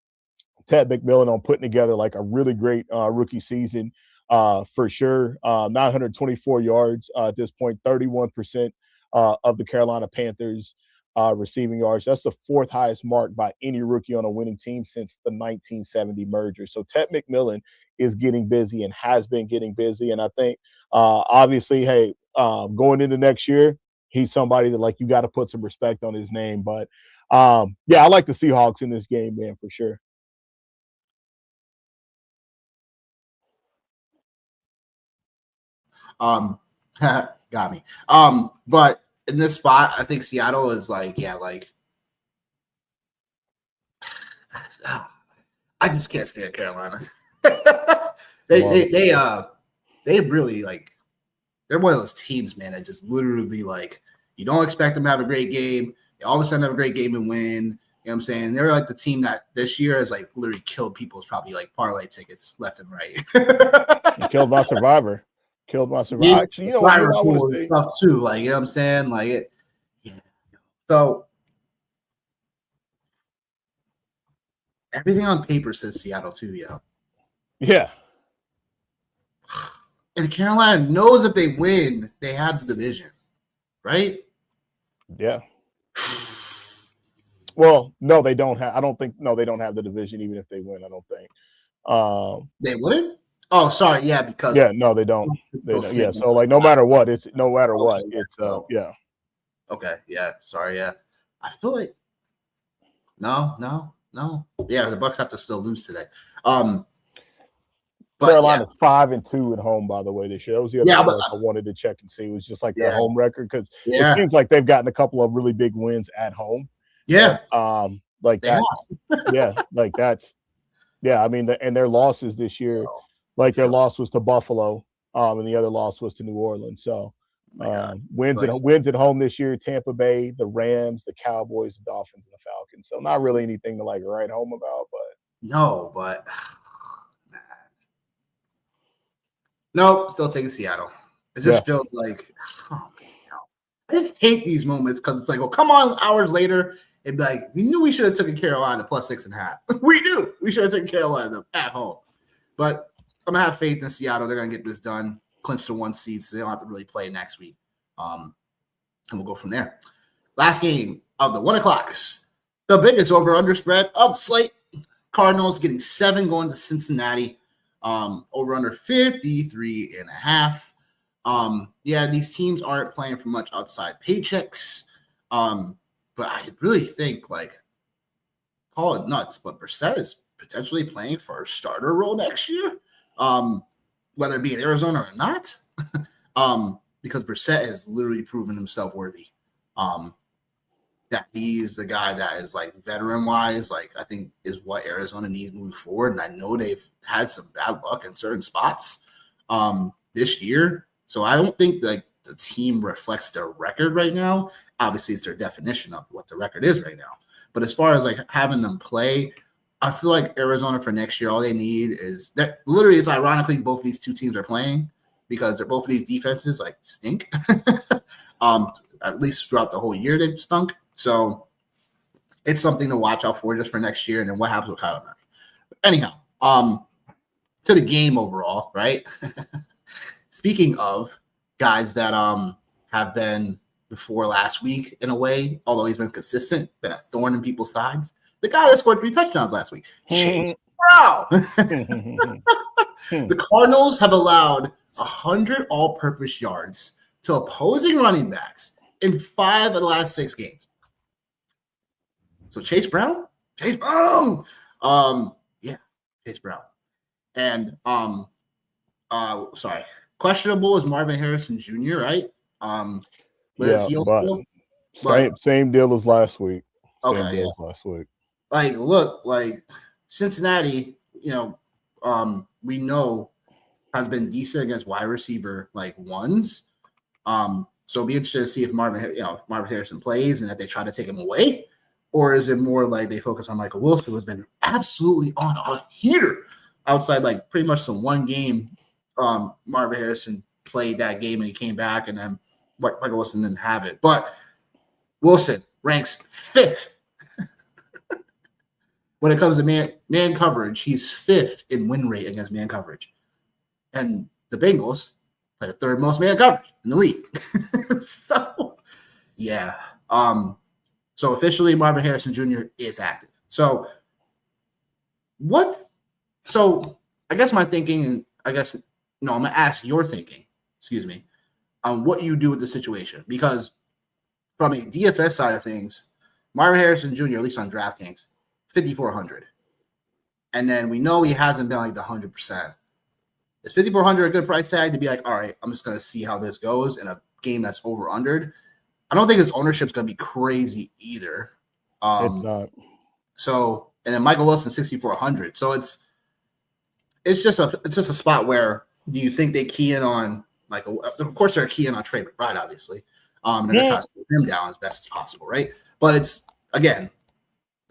Ted McMillan on putting together a really great rookie season for sure. 924 yards at this point, 31% of the Carolina Panthers receiving yards. That's the 4th highest mark by any rookie on a winning team since the 1970 merger. So Ted McMillan is getting busy and has been getting busy. And I think, obviously, hey, going into next year, he's somebody that like you got to put some respect on his name. But yeah, I like the Seahawks in this game, man, for sure. Got me. But in this spot, I think Seattle is like, yeah, like I just can't stand Carolina. They really like they're one of those teams, man, that just literally like you don't expect them to have a great game. They all of a sudden have a great game and win. You know what I'm saying? They're like the team that this year has like literally killed people's probably like parlay tickets left and right. Killed my survivor. Killed my survivor. Yeah, Actually, you know what? Cool and stuff too. Like, you know what I'm saying? Like it. Yeah. So everything on paper says Seattle too, yo. Yeah. And Carolina knows if they win, they have the division, right? Yeah. Well, no, they don't have. I don't think. No, they don't have the division, even if they win. I don't think. They wouldn't. Oh, sorry. Yeah, because no, they don't. They don't. Yeah, so like no matter what, it's yeah. Okay. Yeah. Sorry. Yeah. I feel like no. Yeah, the Bucks have to still lose today. But Carolina's 5-2 at home, by the way, this year. That was the other thing I wanted to check and see. It was just like their home record because it seems like they've gotten a couple of really big wins at home. Yeah. Like that. Yeah, like that's. Yeah, I mean, and their losses this year, like their loss was to Buffalo, and the other loss was to New Orleans. So wins at home this year: Tampa Bay, the Rams, the Cowboys, the Dolphins, and the Falcons. So not really anything to like write home about, but nope, still taking Seattle. It just feels like I just hate these moments because it's like, well, come on, hours later, it'd be like, we knew we should have taken Carolina plus 6.5. We knew we should have taken Carolina at home. But I'm gonna have faith in Seattle. They're gonna get this done, clinch the 1 seed, so they don't have to really play next week. And we'll go from there. Last game of the 1 o'clocks, the biggest over-under spread of the slate. Cardinals getting 7 going to Cincinnati. Over under 53.5. Yeah, these teams aren't playing for much outside paychecks. But I really think, like, call it nuts, but Brissett is potentially playing for a starter role next year, whether it be in Arizona or not, because Brissett has literally proven himself worthy. That he is the guy that is like veteran-wise, like I think is what Arizona needs moving forward. And I know they've had some bad luck in certain spots this year. So I don't think like the team reflects their record right now. Obviously, it's their definition of what the record is right now. But as far as like having them play, I feel like Arizona for next year, all they need is that literally it's ironically both of these two teams are playing because they're both of these defenses like stink. At least throughout the whole year they've stunk. So it's something to watch out for just for next year and then what happens with Kyler Murray. But anyhow, to the game overall, right? Speaking of guys that have been before last week in a way, although he's been consistent, been a thorn in people's sides. The guy that scored 3 touchdowns last week, Chase Brown. The Cardinals have allowed 100 all-purpose yards to opposing running backs in 5 of the last 6 games. So Chase Brown. Yeah, Chase Brown. And questionable is Marvin Harrison Jr., right? With his heel still. Same deal as last week. Last week. Like, look, like Cincinnati, we know has been decent against wide receiver like ones. So it'll be interesting to see if Marvin Harrison plays and if they try to take him away, or is it more like they focus on Michael Wilson, who's been absolutely on a heater outside like pretty much the one game Marvin Harrison played that game and he came back and then Michael Wilson didn't have it. But Wilson ranks 5th when it comes to man coverage. He's 5th in win rate against man coverage. And the Bengals play the 3rd most man coverage in the league. So, yeah. So officially Marvin Harrison Jr. is active. So I guess my thinking, I'm going to ask your thinking, excuse me. on what you do with the situation. Because from a DFS side of things, Marvin Harrison Jr., at least on DraftKings, 5,400. And then we know he hasn't been like the 100%. Is 5,400 a good price tag to be like, all right, I'm just going to see how this goes in a game that's over-undered? I don't think his ownership's going to be crazy either. It's not. So, and then Michael Wilson, 6,400. So it's just a spot where do you think they key in on Michael? Of course, they're keying on Trey McBride, obviously. And they're trying to slow him down as best as possible, right? But it's, again,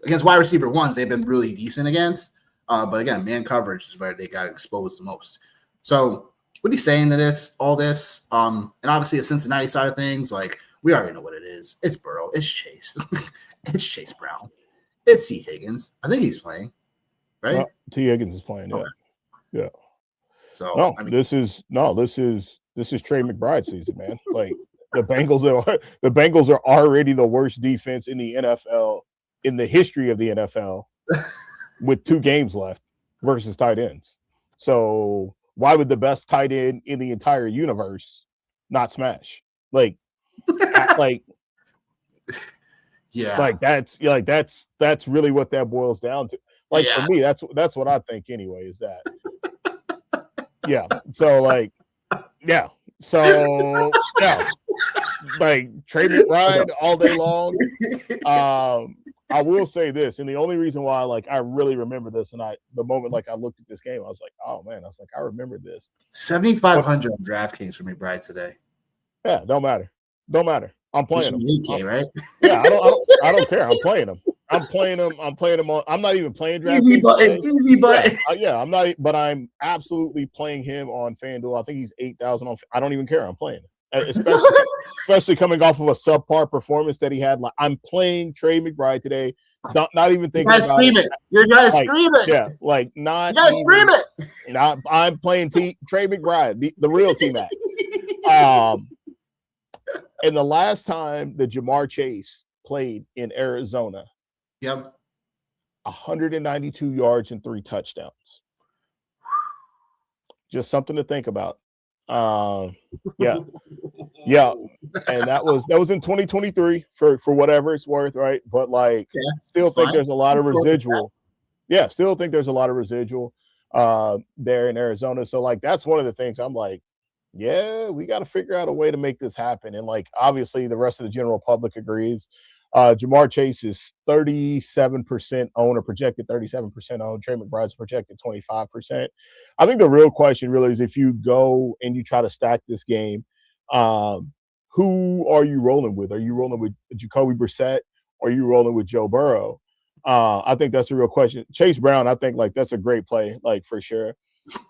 against wide receiver ones, they've been really decent against. But again, man coverage is where they got exposed the most. So what are you saying to this, all this? And obviously the Cincinnati side of things, like we already know what it is. It's Burrow. It's Chase. It's Chase Brown. It's T. Higgins. I think he's playing, right? No, T. Higgins is playing, yeah. Okay. Yeah. So no, I mean, this is Trey McBride season, man. Like the Bengals are already the worst defense in the NFL, in the history of the NFL, with 2 games left versus tight ends. So why would the best tight end in the entire universe not smash? Like yeah, like that's really what that boils down to. Like for me, that's what I think anyway, is that yeah. So like like Trey McBride all day long. I will say this, and the only reason why like I really remember this, and the moment like I looked at this game, I was like, oh man, I was like, I remember this. 7,500 on DraftKings for McBride today. Yeah, don't matter. I'm playing him. 8K, right? Yeah, I don't care. I'm playing him. I'm playing him on. I'm not even playing DraftKings. Easy button. Yeah, I'm not. But I'm absolutely playing him on FanDuel. I think he's 8,000 on. I don't even care. I'm playing him, especially coming off of a subpar performance that he had. Like I'm playing Trey McBride today. Not even thinking about it. You're guys screaming. Yeah, like not. You guys screaming. Not. I'm playing Trey McBride, the real T-Mac. And the last time that Jamar Chase played in Arizona, 192 yards and 3 touchdowns. Just something to think about. Yeah. And that was in 2023 for whatever it's worth, right? But like, still think there's a lot of residual. Yeah, still think there's a lot of residual there in Arizona. So like, that's one of the things I'm like, yeah, we got to figure out a way to make this happen. And like, obviously the rest of the general public agrees. Jamar Chase is 37% owned, or projected 37% owned. Trey McBride's projected 25%. I think the real question really is, if you go and you try to stack this game, who are you rolling with? Are you rolling with Jacoby Brissett, or are you rolling with Joe Burrow? I think that's a real question. Chase Brown, I think like that's a great play, like for sure.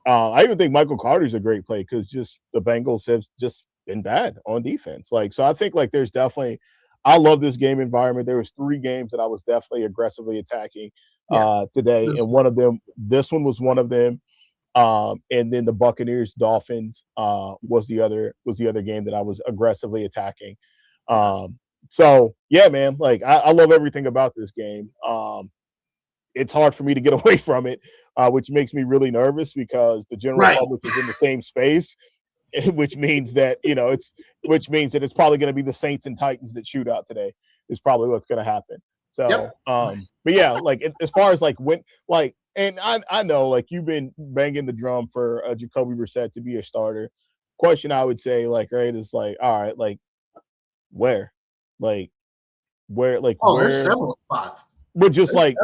I even think Michael Carter's a great play, because just the Bengals have just been bad on defense. Like, so I think like there's definitely, I love this game environment. There was 3 games that I was definitely aggressively attacking today, and this one was one of them. And then the Buccaneers Dolphins was the other game that I was aggressively attacking. So yeah, man, like I love everything about this game. It's hard for me to get away from it, which makes me really nervous, because the general public is in the same space, which means that it's probably going to be the Saints and Titans that shoot out today is probably what's going to happen. So, but yeah, like as far as like when, like, and I know like you've been banging the drum for Jacoby Brissett to be a starter. Question I would say, like, right, is like, all right, like where, there's several spots. But just like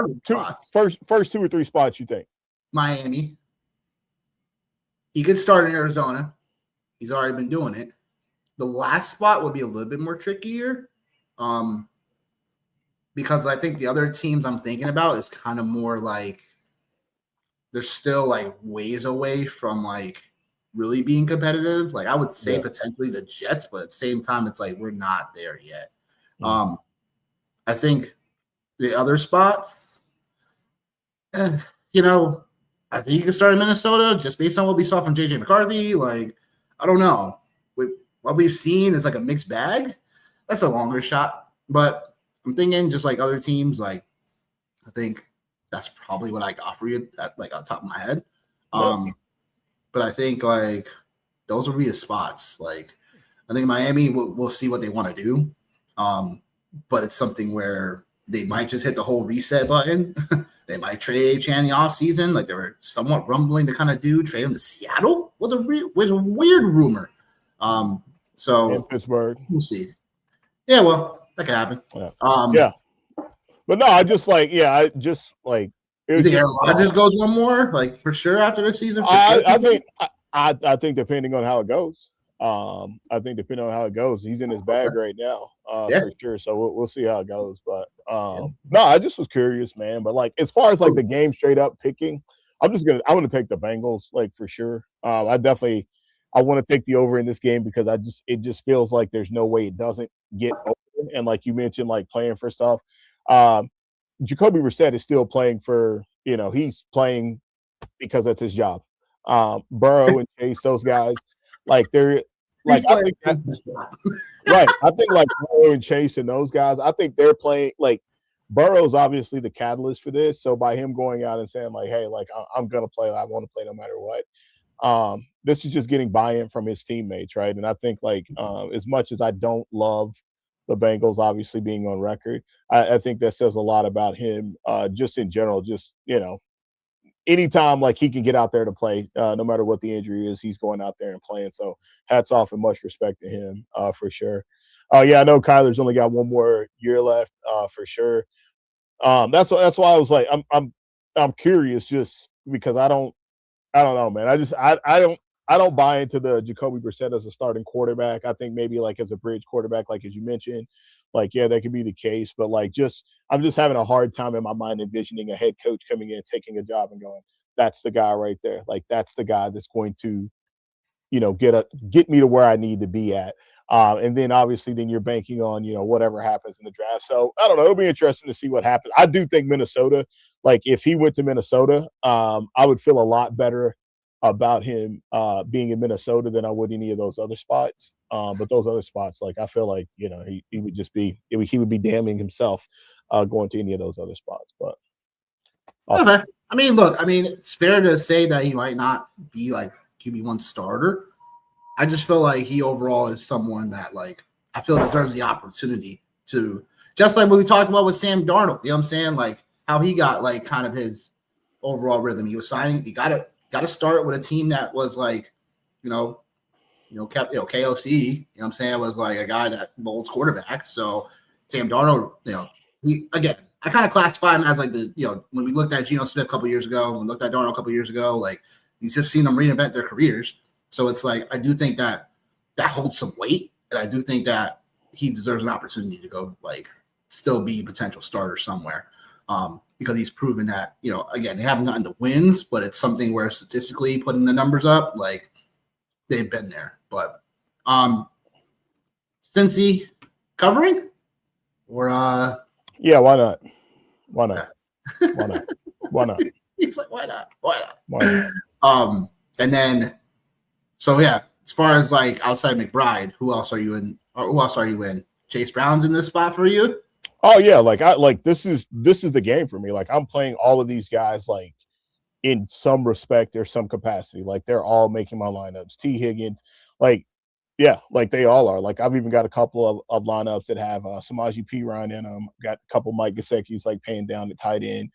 first 2 or 3 spots, you think? Miami. He could start in Arizona. He's already been doing it. The last spot would be a little bit more trickier, because I think the other teams I'm thinking about is kind of more like they're still like ways away from like really being competitive. Like I would say potentially the Jets, but at the same time, it's like we're not there yet. I think the other spots, I think you can start in Minnesota just based on what we saw from JJ McCarthy. Like, I don't know. What we've seen is like a mixed bag. That's a longer shot. But I'm thinking just like other teams, like I think that's probably what I got for you at like on top of my head. But I think like those would be the spots. Like I think Miami we'll see what they want to do, but it's something where they might just hit the whole reset button. They might trade Chan the offseason, like they were somewhat rumbling to kind of do. Trade him to Seattle was a weird rumor. So in Pittsburgh, we'll see. Yeah, well, that could happen. Yeah. But no, I just like I just like. You think Aaron Rodgers goes one more, like for sure after the season? I think depending on how it goes. I think depending on how it goes, he's in his bag right now, for sure. So we'll see how it goes. But no, I just was curious, man. But like as far as like the game straight up picking, I'm gonna take the Bengals, like for sure. I want to take the over in this game because it just feels like there's no way it doesn't get over. And like you mentioned, like playing for stuff. Jacoby Brissett is still playing for, he's playing because that's his job. Burrow and Chase, those guys, like they're like I think right. I think like Burrow and Chase and those guys, I think they're playing like Burrow's obviously the catalyst for this. So by him going out and saying like, hey, like I'm gonna play, I want to play no matter what. This is just getting buy-in from his teammates, right? And I think like as much as I don't love the Bengals obviously being on record, I think that says a lot about him just in general, just anytime like he can get out there to play, no matter what the injury is, he's going out there and playing. So hats off and much respect to him for sure. I know Kyler's only got one more year left for sure. That's why I was like, I'm curious just because I don't know, man. I don't buy into the Jacoby Brissett as a starting quarterback. I think maybe like as a bridge quarterback, like as you mentioned, like, yeah, that could be the case. But like I'm just having a hard time in my mind envisioning a head coach coming in, taking a job and going, that's the guy right there. Like that's the guy that's going to, get me to where I need to be at. And then obviously then you're banking on, whatever happens in the draft. So I don't know. It'll be interesting to see what happens. I do think Minnesota, like if he went to Minnesota, I would feel a lot better about him being in Minnesota than I would any of those other spots. But those other spots, like I feel like, he would just he would be damning himself going to any of those other spots. But okay. I mean, look, it's fair to say that he might not be like QB1 starter. I just feel like he overall is someone that like I feel deserves the opportunity to, just like what we talked about with Sam Darnold. You know what I'm saying? Like how he got like kind of his overall rhythm. He was signing. He got to start with a team that was like, kept KOC. You know what I'm saying? Was like a guy that molds quarterback. So Sam Darnold, he again. I kind of classify him as like the, when we looked at Geno Smith a couple years ago, when we looked at Darnold a couple years ago, like he's just seen them reinvent their careers. So it's like I do think that holds some weight, and I do think that he deserves an opportunity to go like still be a potential starter somewhere, because he's proven that again they haven't gotten the wins, but it's something where statistically putting the numbers up, like they've been there. But Cincy covering or yeah, why not? Why not? Why not? Why not? He's like, why not? Why not? Why not? And then, so yeah, as far as like outside McBride, who else are you in? Or who else are you in? Chase Brown's in this spot for you? Oh yeah, like this is the game for me. Like I'm playing all of these guys like in some respect or some capacity. Like they're all making my lineups. T. Higgins, like. Yeah, like they all are. Like I've even got a couple of lineups that have Samaje Perine in them. Got a couple Mike Gesicki's like paying down the tight end.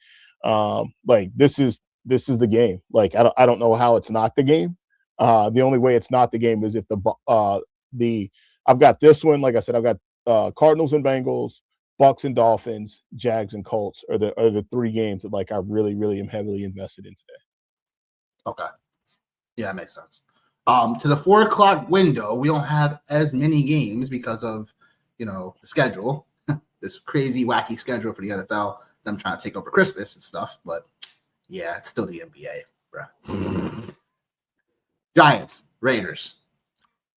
Like this is the game. Like I don't know how it's not the game. The only way it's not the game is if I've got this one. Like I said, I've got Cardinals and Bengals, Bucks and Dolphins, Jags and Colts are the three games that like I really really am heavily invested in today. Okay, yeah, that makes sense. To the 4 o'clock window, we don't have as many games because of, the schedule, this crazy, wacky schedule for the NFL, them trying to take over Christmas and stuff. But yeah, it's still the NBA, bro. Giants, Raiders.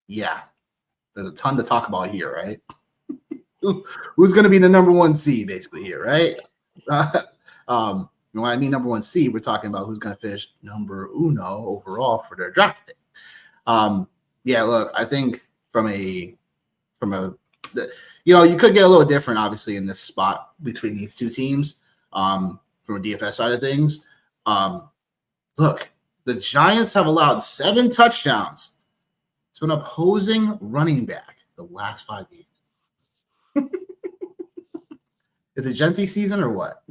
Yeah, there's a ton to talk about here, right? Who's going to be the number one seed basically here, right? When I mean number one seed, we're talking about who's going to finish number uno overall for their draft pick. Yeah, look, I think you could get a little different, obviously, in this spot between these two teams, from a DFS side of things. Look, the Giants have allowed 7 touchdowns to an opposing running back the last 5 games. Is it Genty season or what?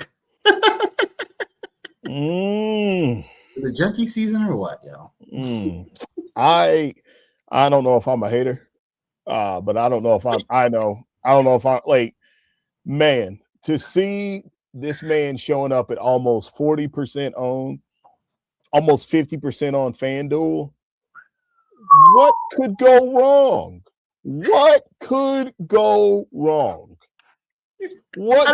Is it Genty season or what, yo? I don't know if I'm a hater, but I don't know if I don't know if I'm like, man, to see this man showing up at almost 40% owned, almost 50% on FanDuel. What could go wrong? What could go wrong? What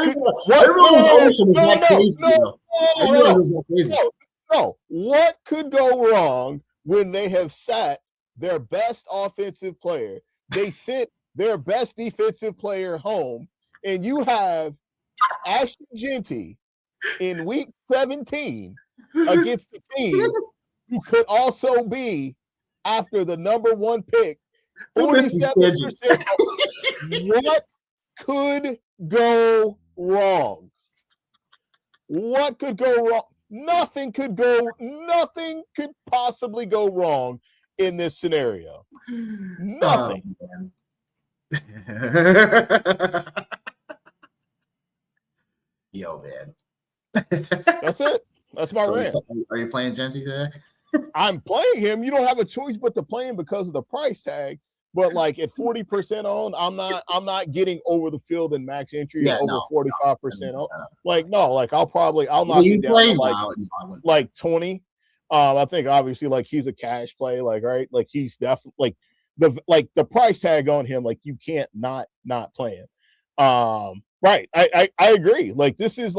could go wrong when they have sat their best offensive player? They sent their best defensive player home, and you have Ashton Genty in week 17 against the team who could also be after the number 1 pick. 47%. What could go wrong? What could go wrong? Nothing could possibly go wrong in this scenario. Nothing. Yo, man. That's it. That's my rant. Are you playing Genty today? I'm playing him. You don't have a choice but to play him because of the price tag. But like at 40% on, I'm not getting over the field in max entry over 45% on. Like, no, like I'll knock it down to like 20. I think obviously like he's a cash play, like, right? Like he's definitely like the price tag on him, like you can't not play him. Right. I agree. Like this is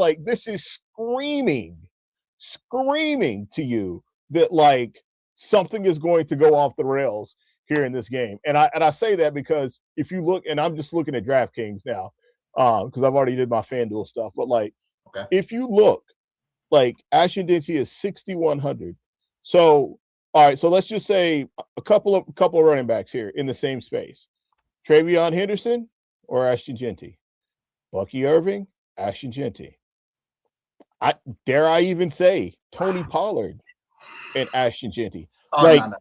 screaming to you that like something is going to go off the rails here in this game. And I say that because if you look, and I'm just looking at DraftKings now, because I've already did my FanDuel stuff, but like if you look, like Ashton Genty is 6,100. So all right, so let's just say a couple of running backs here in the same space. Travion Henderson or Ashton Genty? Bucky Irving, Ashton Genty. Dare I even say Tony Pollard and Ashton Genty? Oh, like, no.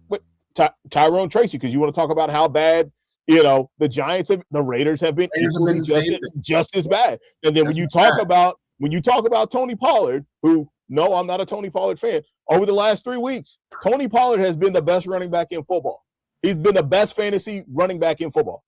Wait. Tyrone Tracy, because you want to talk about how bad, the Raiders have been just as bad. And then when you talk about Tony Pollard, who, no, I'm not a Tony Pollard fan, over the last 3 weeks, Tony Pollard has been the best running back in football. He's been the best fantasy running back in football.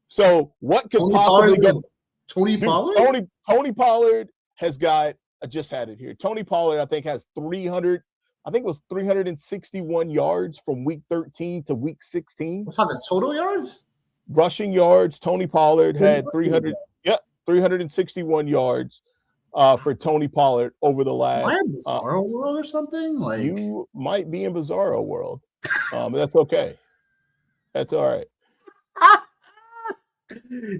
So what could possibly go? Tony Pollard? Tony Pollard has got, I just had it here. Tony Pollard, I think, has 361 yards from week 13 to week 16. We're talking total yards? Rushing yards. Tony Pollard had 361 yards for Tony Pollard over the last. Am I in Bizarro World or something? Like you might be in Bizarro World. But that's okay. That's all right.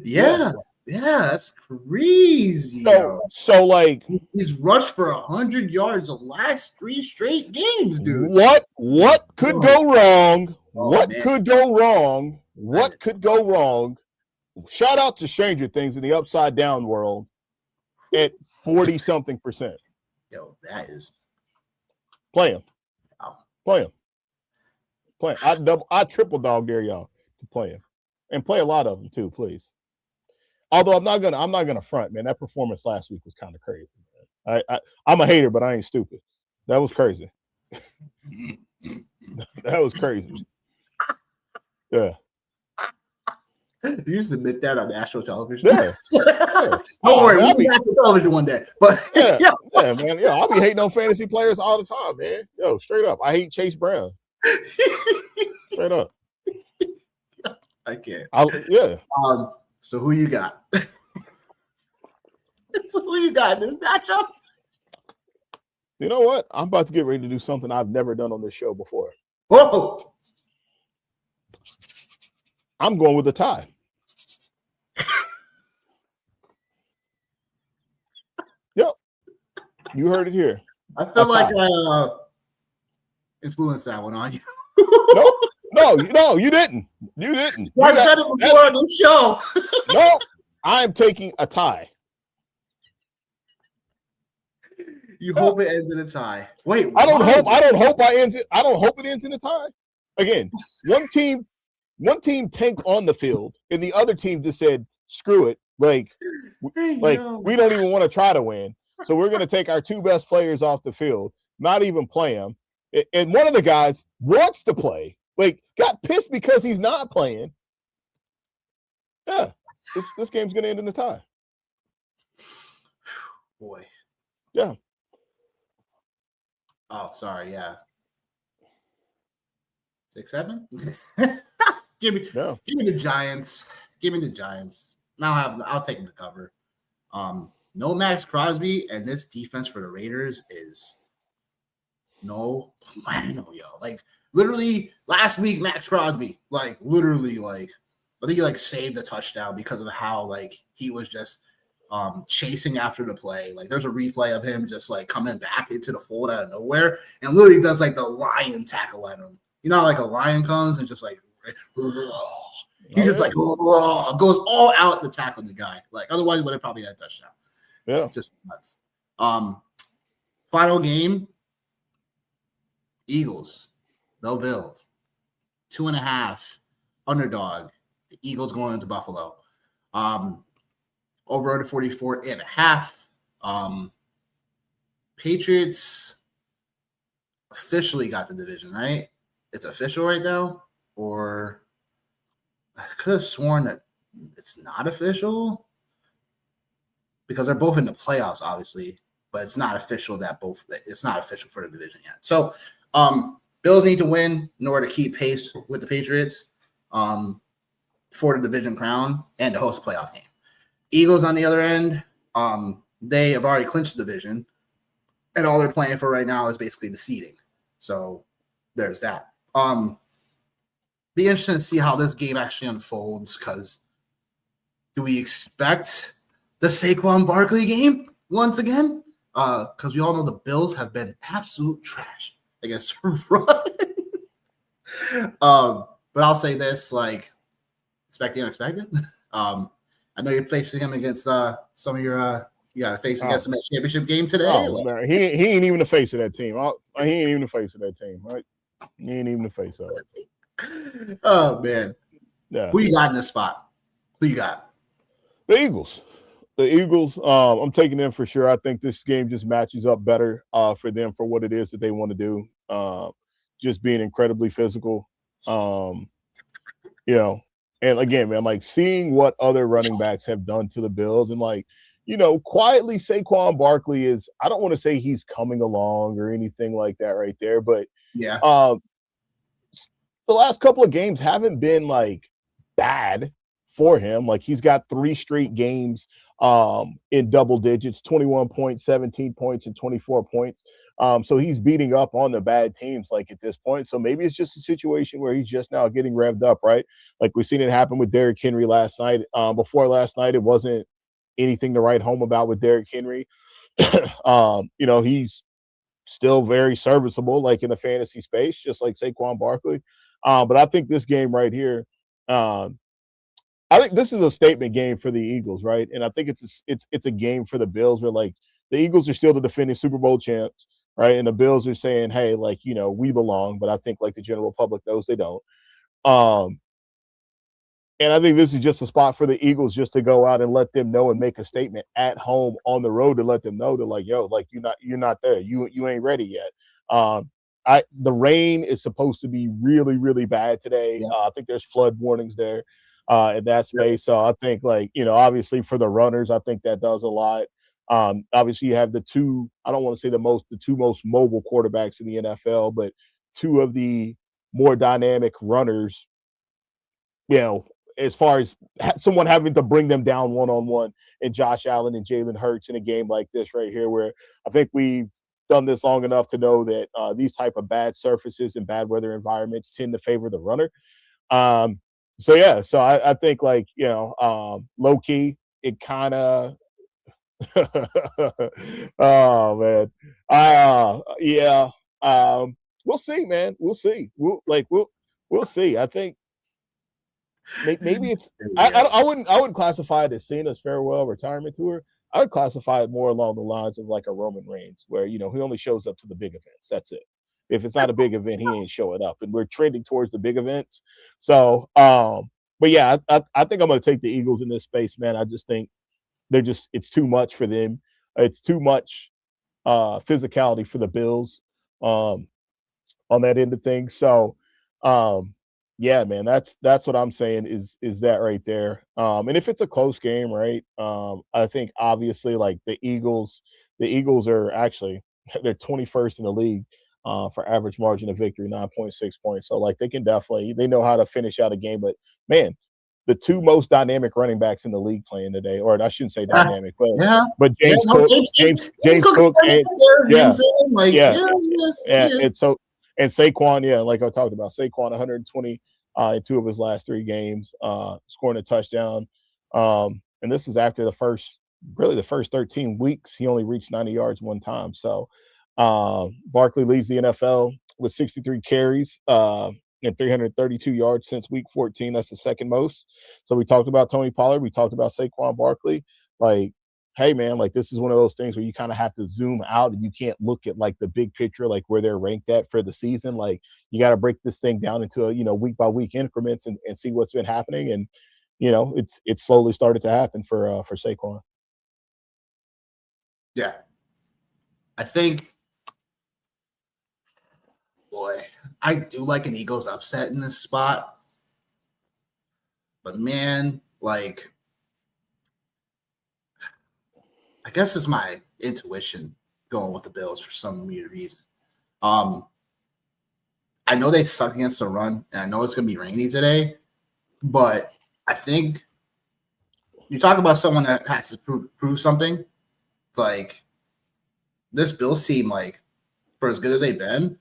Yeah, that's crazy. So like he's rushed for 100 yards the last 3 straight games, dude. What could go wrong? What could go wrong? What could go wrong? Shout out to Stranger Things in the Upside Down world at 40-something%. Yo, that is play him. Wow. Play him. I triple dog dare y'all to play him. And play a lot of them too, please. Although I'm not gonna front, man. That performance last week was kind of crazy. Man. I'm a hater, but I ain't stupid. That was crazy. That was crazy. Yeah. You used to admit that on national television. Yeah. Don't worry, we'll be national television one day. But yeah, man. Yeah, I'll be hating on fantasy players all the time, man. Yo, straight up. I hate Chase Brown. Straight up. I can't. So who you got? Who you got in this matchup? You know what? I'm about to get ready to do something I've never done on this show before. Whoa! I'm going with a tie. Yep. You heard it here. I feel like I influenced that one on you. No, you didn't. You didn't. I said it before on the show. No, I'm taking a tie. You hope it ends in a tie. Wait, I don't hope it ends in a tie. again, one team tanked on the field, and the other team just said, "Screw it!" Like we don't even want to try to win, so we're going to take our two best players off the field, not even play them. And one of the guys wants to play, like got pissed because he's not playing. Yeah, this game's going to end in a tie. Boy. Yeah. Oh, sorry. Yeah. 6-7. Give me the Giants. Give me the Giants. I'll take them to cover. No Max Crosby, and this defense for the Raiders is no bueno, yo. Like literally last week, Max Crosby, like literally, like I think he like saved a touchdown because of how like he was just chasing after the play. Like there's a replay of him just like coming back into the fold out of nowhere and literally does like the lion tackle at him. You know, like a lion comes and just like he's just like goes all out to tackle the guy. Like otherwise, would have probably had a touchdown. Yeah, just nuts. Final game: Eagles, no Bills, 2.5 underdog. The Eagles going into Buffalo. Over under 44.5. Patriots officially got the division, right? It's official right now, or I could have sworn that it's not official because they're both in the playoffs, obviously, but it's not official it's not official for the division yet. So, Bills need to win in order to keep pace with the Patriots for the division crown and to host a playoff game. Eagles on the other end, they have already clinched the division, and all they're playing for right now is basically the seeding. So there's that. Be interesting to see how this game actually unfolds, because do we expect the Saquon Barkley game once again? Because we all know the Bills have been absolute trash against the run. But I'll say this, like, expect the unexpected. I know you're facing him against some of your you got to face against him at championship game today. Oh, man. He ain't even the face of that team. He ain't even the face of that team, right? He ain't even the face of it. Oh, man. Yeah. Who you got in this spot? Who you got? The Eagles. The Eagles, I'm taking them for sure. I think this game just matches up better for them for what it is that they want to do. Just being incredibly physical. You know, and again, man, like seeing what other running backs have done to the Bills, and like, you know, quietly Saquon Barkley is, I don't want to say he's coming along or anything like that right there, but yeah, the last couple of games haven't been like bad for him. Like he's got 3 straight games in double digits, 21 points, 17 points, and 24 points. So he's beating up on the bad teams like at this point. So maybe it's just a situation where he's just now getting revved up, right? Like we've seen it happen with Derrick Henry last night. Before last night, it wasn't anything to write home about with Derrick Henry. You know, he's still very serviceable, like in the fantasy space, just like Saquon Barkley. But I think this game right here, I think this is a statement game for the Eagles, right? And I think it's a game for the Bills where like the Eagles are still the defending Super Bowl champs, right? And the Bills are saying, hey, like, you know, we belong, but I think like the general public knows they don't. And I think this is just a spot for the Eagles just to go out and let them know and make a statement at home on the road to let them know that like, yo, like you're not there. You ain't ready yet. The rain is supposed to be really, really bad today. Yeah. I think there's flood warnings there in that space. So I think like, you know, obviously for the runners, I think that does a lot. Obviously you have the two, I don't want to say the two most mobile quarterbacks in the NFL, but two of the more dynamic runners, you know, as far as someone having to bring them down one-on-one, and Josh Allen and Jalen Hurts in a game like this right here, where I think we've done this long enough to know that these type of bad surfaces and bad weather environments tend to favor the runner. So I think like, you know, low key, it kind of, oh man, we'll see, man. We'll see. We'll see. I think maybe it's I wouldn't classify it as Cena's farewell retirement tour. I would classify it more along the lines of like a Roman Reigns, where, you know, he only shows up to the big events. That's it. If it's not a big event, he ain't showing up. And we're trending towards the big events. So, but yeah, I think I'm going to take the Eagles in this space, man. I just think it's too much for them. It's too much physicality for the Bills on that end of things. So, yeah, man, that's what I'm saying is that right there. And if it's a close game, right? I think obviously like the Eagles are actually they're 21st in the league for average margin of victory, 9.6 points. So like they know how to finish out a game. But man, the two most dynamic running backs in the league playing today, or I shouldn't say dynamic, but James Cook, James Cook, and and so and Saquon, like I talked about, Saquon 120 in 2 of his last 3 games, scoring a touchdown. And this is after the first 13 weeks, he only reached 90 yards 1 time. So Barkley leads the NFL with 63 carries and 332 yards since week 14. That's the second most. So we talked about Tony Pollard. We talked about Saquon Barkley. Like, hey, man, like this is one of those things where you kind of have to zoom out and you can't look at like the big picture, like where they're ranked at for the season. Like you got to break this thing down into week by week increments and see what's been happening. And, it's slowly started to happen for Saquon. Yeah. I think, boy, I do like an Eagles upset in this spot. But man, like, I guess it's my intuition going with the Bills for some weird reason. I know they suck against the run, and I know it's going to be rainy today, but I think you talk about someone that has to prove something. It's like this Bills team, like, for as good as they've been,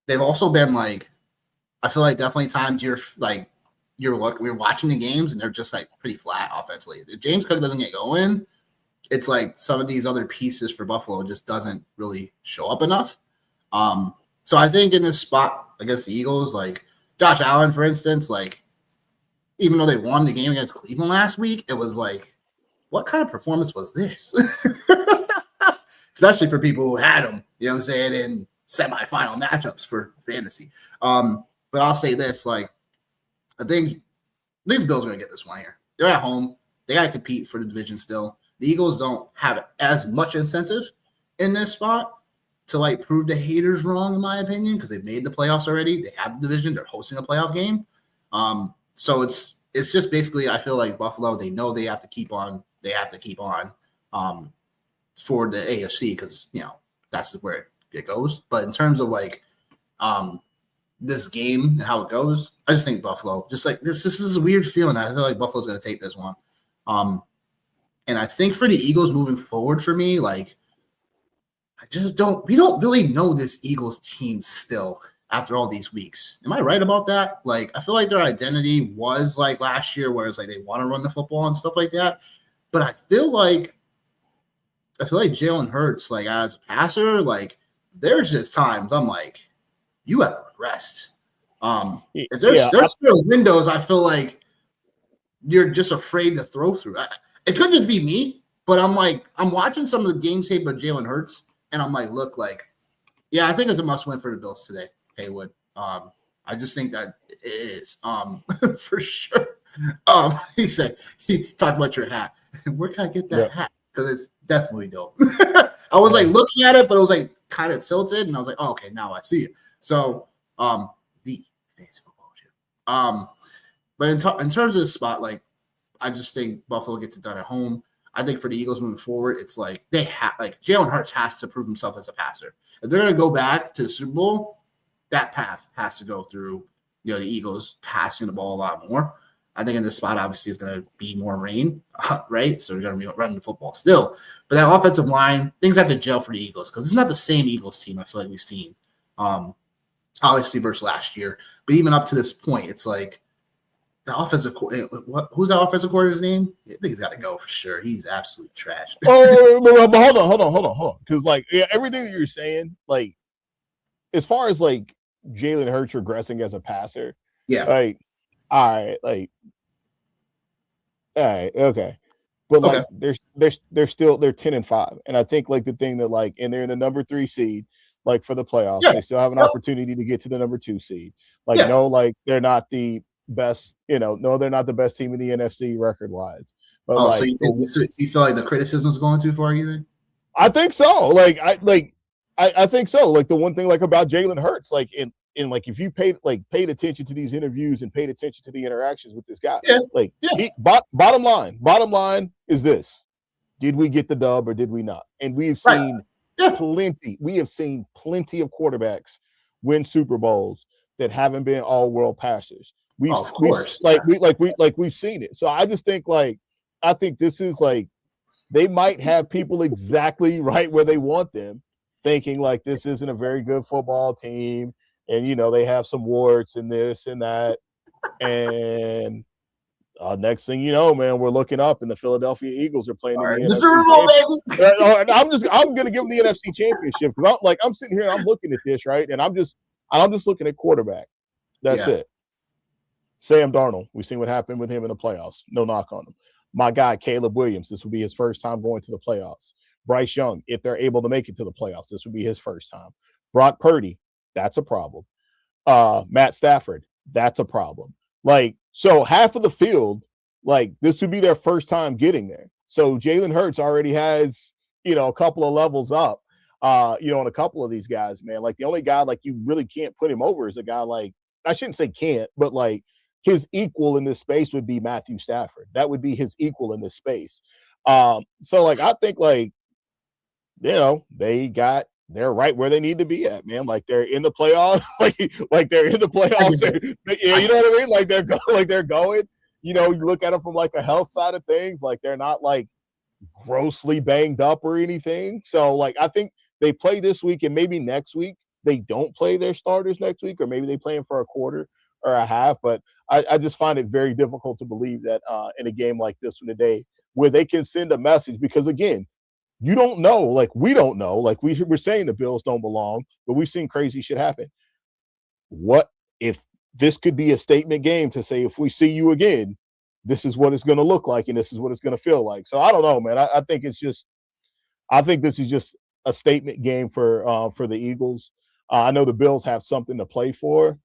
they've also been like, I feel like definitely times we're watching the games and they're just like pretty flat offensively. If James Cook doesn't get going, it's like some of these other pieces for Buffalo just doesn't really show up enough. So I think in this spot against the Eagles, like Josh Allen, for instance, like even though they won the game against Cleveland last week, it was like, what kind of performance was this? Especially for people who had him, you know what I'm saying, in semifinal matchups for fantasy. But I'll say this, like, I think the Bills are going to get this one here. They're at home. They got to compete for the division still. The Eagles don't have as much incentive in this spot to, like, prove the haters wrong, in my opinion, because they've made the playoffs already. They have the division. They're hosting a playoff game. So it's just basically, I feel like Buffalo, they know they have to keep on. They have to keep on for the AFC because, that's where it goes. But in terms of, like, this game and how it goes, I just think Buffalo, just like this is a weird feeling. I feel like Buffalo's going to take this one. And I think for the Eagles moving forward for me, like, we don't really know this Eagles team still after all these weeks. Am I right about that? Like, I feel like their identity was like last year where it's like they want to run the football and stuff like that. But I feel like Jalen Hurts, like, as a passer, like, there's just times I'm like, you have regressed. If there's still windows, I feel like you're just afraid to throw through. It could just be me, but I'm like, I'm watching some of the game tape of Jalen Hurts, and I'm like, look, like, yeah, I think it's a must-win for the Bills today, Haywood. I just think that it is, for sure. He talked about your hat. Where can I get that hat? Because it's definitely dope. I was like looking at it, but it was like kind of tilted, and I was like, oh, okay, now I see it. So, the fancy football show. But in terms of the spot, like, I just think Buffalo gets it done at home. I think for the Eagles moving forward, it's like Jalen Hurts has to prove himself as a passer. If they're going to go back to the Super Bowl, that path has to go through, the Eagles passing the ball a lot more. I think in this spot, obviously, is going to be more rain, right? So we're going to be running the football still. But that offensive line, things have to gel for the Eagles because it's not the same Eagles team I feel like we've seen, obviously, versus last year. But even up to this point, it's like the offensive who's that offensive coordinator's name? I think he's got to go for sure. He's absolute trash. But hold on. Because, like, everything that you're saying, like, as far as, like, Jalen Hurts regressing as a passer, like, all right, okay. But, like, they're 10-5. And I think, like, the thing that, like, and they're in the number 3 seed. like for the playoffs. Yeah. They still have an opportunity to get to the number 2 seed. Like, Yeah. no, like they're not the best, no, they're not the best team in the NFC record wise. But Oh, like, so you feel like the criticism is going too far, you think? I think so. I think so. Like the one thing like about Jalen Hurts, like in like if you paid attention to these interviews and paid attention to the interactions with this guy, like bottom line is this: did we get the dub or did we not? And we have seen plenty. We have seen plenty of quarterbacks win Super Bowls that haven't been all world passers. We've seen it. So I just think I think this is like they might have people exactly right where they want them, thinking like this isn't a very good football team, and they have some warts and this and that, and next thing you know, man, we're looking up and the Philadelphia Eagles are playing in the Super Bowl, baby. I'm gonna give them the NFC Championship because I'm sitting here and I'm looking at this right, and I'm just looking at quarterback. That's it. Sam Darnold, we've seen what happened with him in the playoffs. No knock on him. My guy, Caleb Williams, this will be his first time going to the playoffs. Bryce Young, if they're able to make it to the playoffs, this would be his first time. Brock Purdy, that's a problem. Matt Stafford, that's a problem. Like, so half of the field, like this would be their first time getting there. So Jalen Hurts already has, a couple of levels up, on a couple of these guys, man. Like the only guy like you really can't put him over is a guy like, I shouldn't say can't, but like his equal in this space would be Matthew Stafford. That would be his equal in this space. So like I think like, they're right where they need to be at, man. Like they're in the playoffs, like they're in the playoffs. You know what I mean? Like they're going. You look at them from like a health side of things, like they're not like grossly banged up or anything. So like I think they play this week and maybe next week they don't play their starters next week, or maybe they play them for a quarter or a half. But I just find it very difficult to believe that in a game like this one today, where they can send a message, because again, you don't know, like we don't know, like we're saying the Bills don't belong, but we've seen crazy shit happen. What if this could be a statement game to say, if we see you again, this is what it's going to look like and this is what it's going to feel like. So I don't know, man. I think this is just a statement game for the Eagles. I know the Bills have something to play for.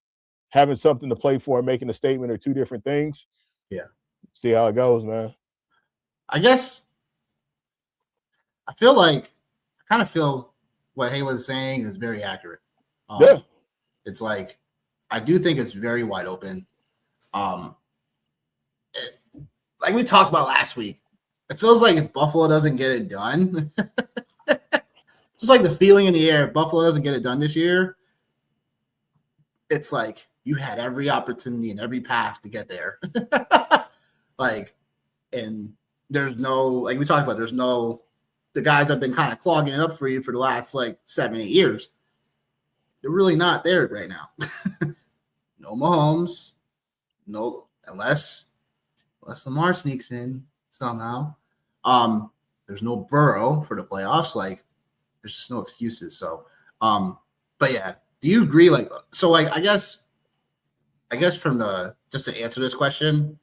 Having something to play for and making a statement are two different things. Yeah. See how it goes, man. I kind of feel what Hay was saying is very accurate. It's like, I do think it's very wide open. Like we talked about last week, it feels like if Buffalo doesn't get it done, just like the feeling in the air, if Buffalo doesn't get it done this year, it's like you had every opportunity and every path to get there. And there's no, like we talked about, there's no, the guys have been kind of clogging it up for you for the last 7-8 years. They're really not there right now. No Mahomes, no, unless Lamar sneaks in somehow. There's no Burrow for the playoffs. Like, there's just no excuses. So, but yeah, do you agree? I guess from just to answer this question,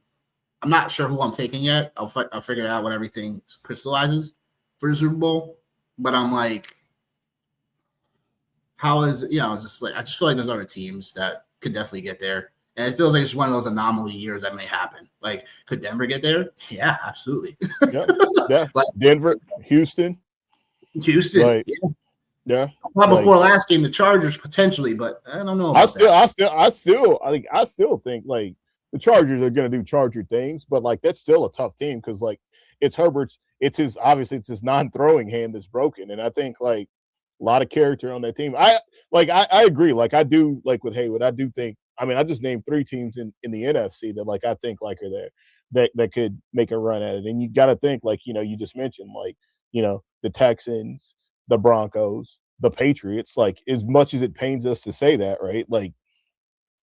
I'm not sure who I'm taking yet. I'll figure it out when everything crystallizes for the Super Bowl. But I'm like, how is I just feel like there's other teams that could definitely get there, and it feels like it's one of those anomaly years that may happen. Like, could Denver get there? Yeah, absolutely. Yeah. Denver, Houston. Yeah. Before last game, the Chargers potentially, but I don't know. I still think like the Chargers are going to do Charger things, but like that's still a tough team because like it's Herbert's. It's his non-throwing hand that's broken, and I think like a lot of character on that team. I agree. Like I do like with Haywood. I do think. I mean, I just named 3 teams in the NFC that like I think like are there that could make a run at it, and you got to think like you just mentioned like the Texans, the Broncos, the Patriots. Like as much as it pains us to say that, right? Like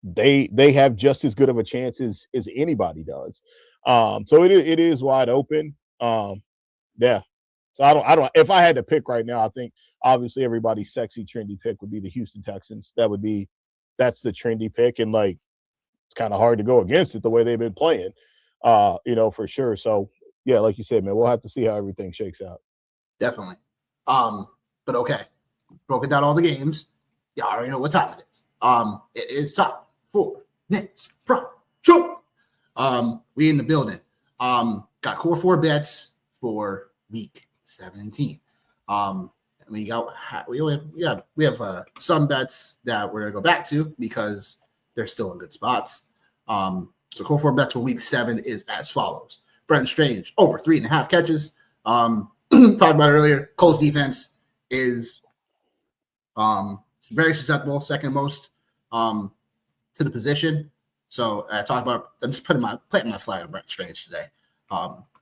they have just as good of a chance as anybody does. So it is wide open. Yeah. So I don't. If I had to pick right now, I think obviously everybody's sexy trendy pick would be the Houston Texans. That's the trendy pick, and like it's kind of hard to go against it the way they've been playing. For sure. So yeah, like you said, man, we'll have to see how everything shakes out. Definitely. But okay. broken down all the games. You already know what time it is. It is time for next prop show. We in the building. Got core 4 bets for week 17. We have some bets that we're gonna go back to because they're still in good spots. So core 4 bets for week 7 is as follows: Brenton Strange over 3.5 catches. Talked about it earlier. Colts defense is very susceptible, second most to the position. So I talked about. I'm just planting my flag on Brenton Strange today.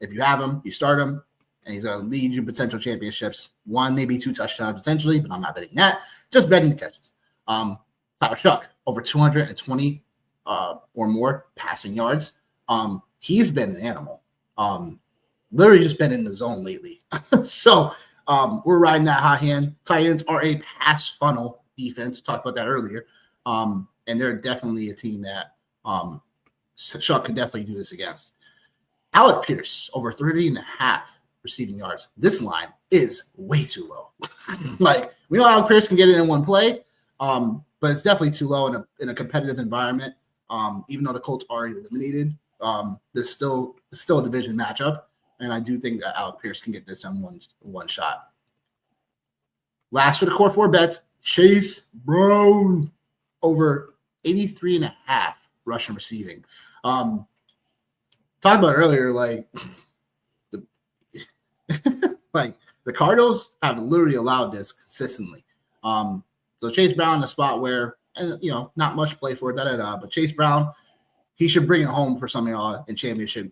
If you have him, you start him, and he's going to lead you potential championships. 1, maybe 2 touchdowns potentially, but I'm not betting that. Just betting the catches. Tyler Shuck over 220 or more passing yards. He's been an animal. Literally just been in the zone lately. So we're riding that hot hand. Titans are a pass funnel defense. We talked about that earlier. And they're definitely a team that Shuck could definitely do this against. Alec Pierce over 30.5 receiving yards. This line is way too low. Like, we know Alec Pierce can get it in one play, but it's definitely too low in a competitive environment. Even though the Colts are eliminated, there's still a division matchup, and I do think that Alec Pierce can get this in one shot. Last for the core 4 bets, Chase Brown over 83.5 rushing receiving. Talked about earlier, like the Cardinals have literally allowed this consistently. So Chase Brown in a spot where, not much play for it, but Chase Brown, he should bring it home for some in championship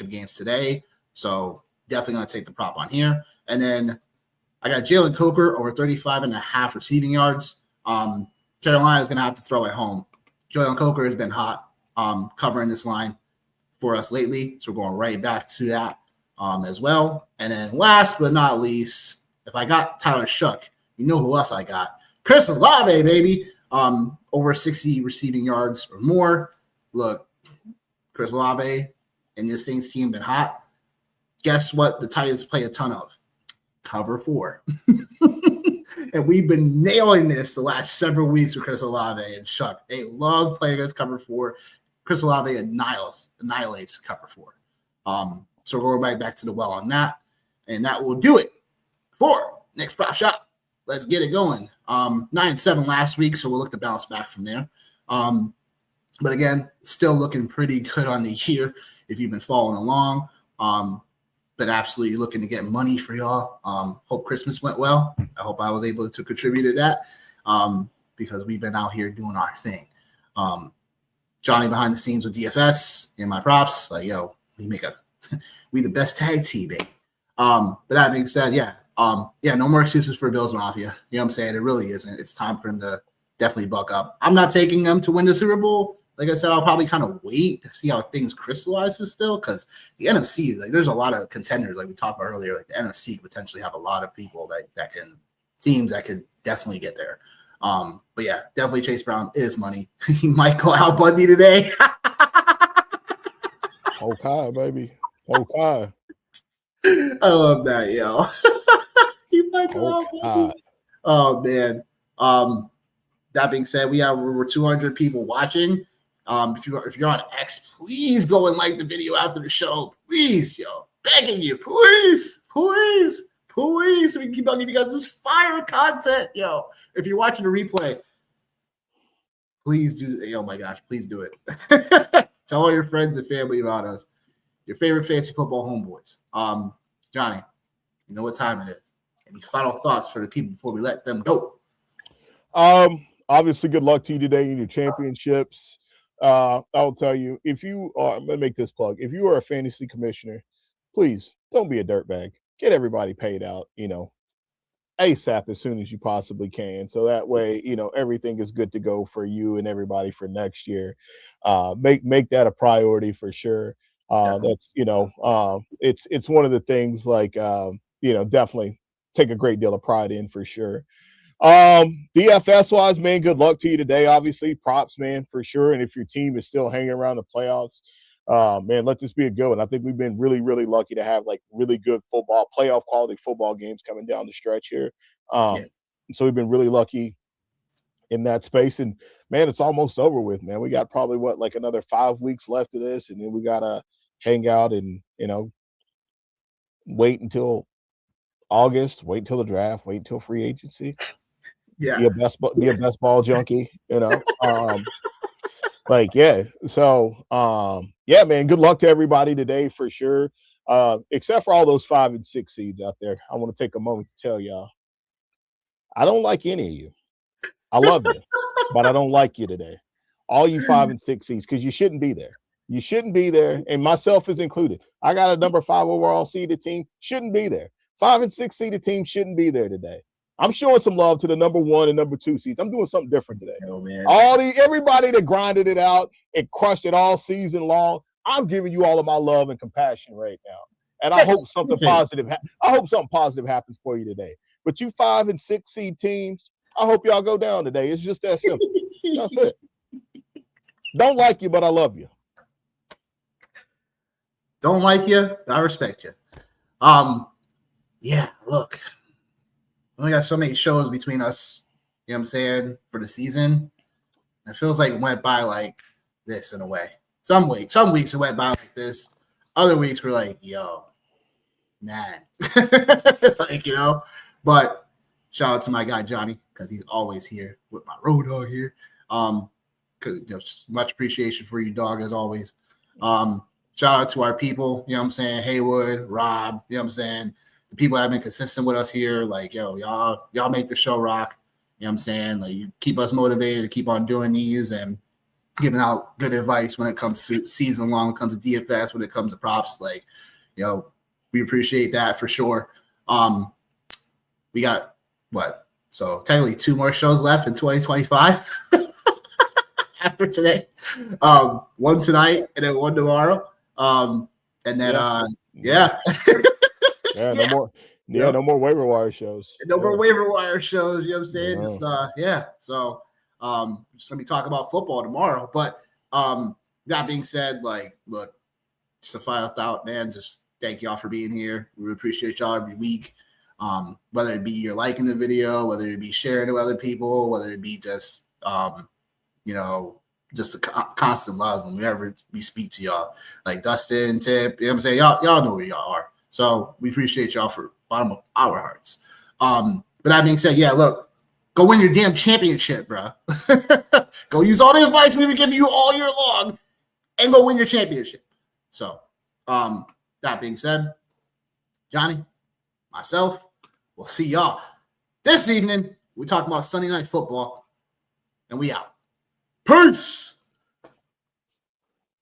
games today. So definitely going to take the prop on here. And then I got Jalen Coker over 35.5 receiving yards. Carolina is going to have to throw it home. Jalen Coker has been hot covering this line for us lately. So we're going right back to that as well. And then last but not least, if I got Tyler Shuck, you know who else I got? Chris Olave, baby. Over 60 receiving yards or more. Look, Chris Olave and this Saints team been hot. Guess what the Titans play a ton of? Cover 4. And we've been nailing this the last several weeks with Chris Olave and Shuck. They love playing against cover 4. Chris Olave annihilates cover 4. So we're going right back to the well on that. And that will do it for next prop shot. Let's get it going. 9-7 last week, so we'll look to bounce back from there. But again, still looking pretty good on the year if you've been following along. But absolutely looking to get money for y'all. Hope Christmas went well. I hope I was able to contribute to that because we've been out here doing our thing. Johnny behind the scenes with DFS and my props. Like, yo, we the best tag team, baby. But that being said, no more excuses for Bills Mafia. You know what I'm saying? It really isn't. It's time for them to definitely buck up. I'm not taking them to win the Super Bowl. Like I said, I'll probably kind of wait to see how things crystallizes still, because the NFC, like, there's a lot of contenders, like we talked about earlier. Like the NFC could potentially have a lot of people teams that could definitely get there. But yeah, definitely Chase Brown is money. He might go out Bundy today. Okay, baby. Okay. I love that, yo. He might go out Bundy. Oh man. That being said, we have over 200 people watching. If you're on X, please go and like the video after the show. Please, yo. Begging you. Please. So we can keep on giving you guys this fire content, yo. If you're watching the replay, please do. Oh my gosh, please do it. Tell all your friends and family about us. Your favorite fantasy football homeboys. Johnny, you know what time it is. Any final thoughts for the people before we let them go? Obviously, good luck to you today in your championships. I'll tell you, if you are, I'm going to make this plug. If you are a fantasy commissioner, please don't be a dirtbag. Get everybody paid out, ASAP as soon as you possibly can. So that way, everything is good to go for you and everybody for next year. Make that a priority for sure. That's, it's one of the things like, definitely take a great deal of pride in for sure. DFS wise, man, good luck to you today. Obviously, props, man, for sure. And if your team is still hanging around the playoffs, man, let this be a good one. I think we've been really, really lucky to have like really good playoff quality football games coming down the stretch here. So we've been really lucky in that space. And man, it's almost over with, man. We got probably like another 5 weeks left of this, and then we gotta hang out and wait until August, wait until the draft, wait until free agency. Yeah. Be a best ball junkie, yeah. So yeah, man, good luck to everybody today for sure. Except for all those 5 and 6 seeds out there. I want to take a moment to tell y'all, I don't like any of you. I love you, but I don't like you today. All you 5 and 6 seeds, because you shouldn't be there. You shouldn't be there, and myself is included. I got a number 5 overall seeded team, shouldn't be there. 5 and 6 seeded team shouldn't be there today. I'm showing some love to the number 1 and number 2 seeds. I'm doing something different today. Oh, man. Everybody that grinded it out and crushed it all season long, I'm giving you all of my love and compassion right now. And I hope something positive. I hope something positive happens for you today. But you 5 and 6 seed teams, I hope y'all go down today. It's just that simple. That's it. Don't like you, but I love you. Don't like you, I respect you. Yeah, look. We only got so many shows between us, you know what I'm saying, for the season. It feels like it went by like this in a way. Some weeks it went by like this. Other weeks we're like, yo, man. But shout out to my guy Johnny, because he's always here with my road dog here. Much appreciation for you, dog, as always. Shout out to our people, you know what I'm saying, Haywood, Rob, you know what I'm saying, the people that have been consistent with us here, like, yo, y'all make the show rock, you know what I'm saying, like, you keep us motivated to keep on doing these and giving out good advice when it comes to season long, when it comes to DFS, when it comes to props, like, we appreciate that for sure. We got what? So technically 2 more shows left in 2025 after today. 1 tonight and then 1 tomorrow. And then yeah. No more waiver wire shows. No more waiver wire shows, you know what I'm saying? Yeah. So just let me talk about football tomorrow. But that being said, like, look, just a final thought, man. Just thank y'all for being here. We appreciate y'all every week. Whether it be you're liking the video, whether it be sharing it with other people, whether it be just just a constant love whenever we speak to y'all, like Dustin, Tip, you know what I'm saying? Y'all know where y'all are. So we appreciate y'all for bottom of our hearts. But that being said, yeah, look, go win your damn championship, bro. Go use all the advice we've been giving you all year long and go win your championship. So that being said, Johnny, myself, we'll see y'all this evening. We're talking about Sunday Night Football, and we out. Peace.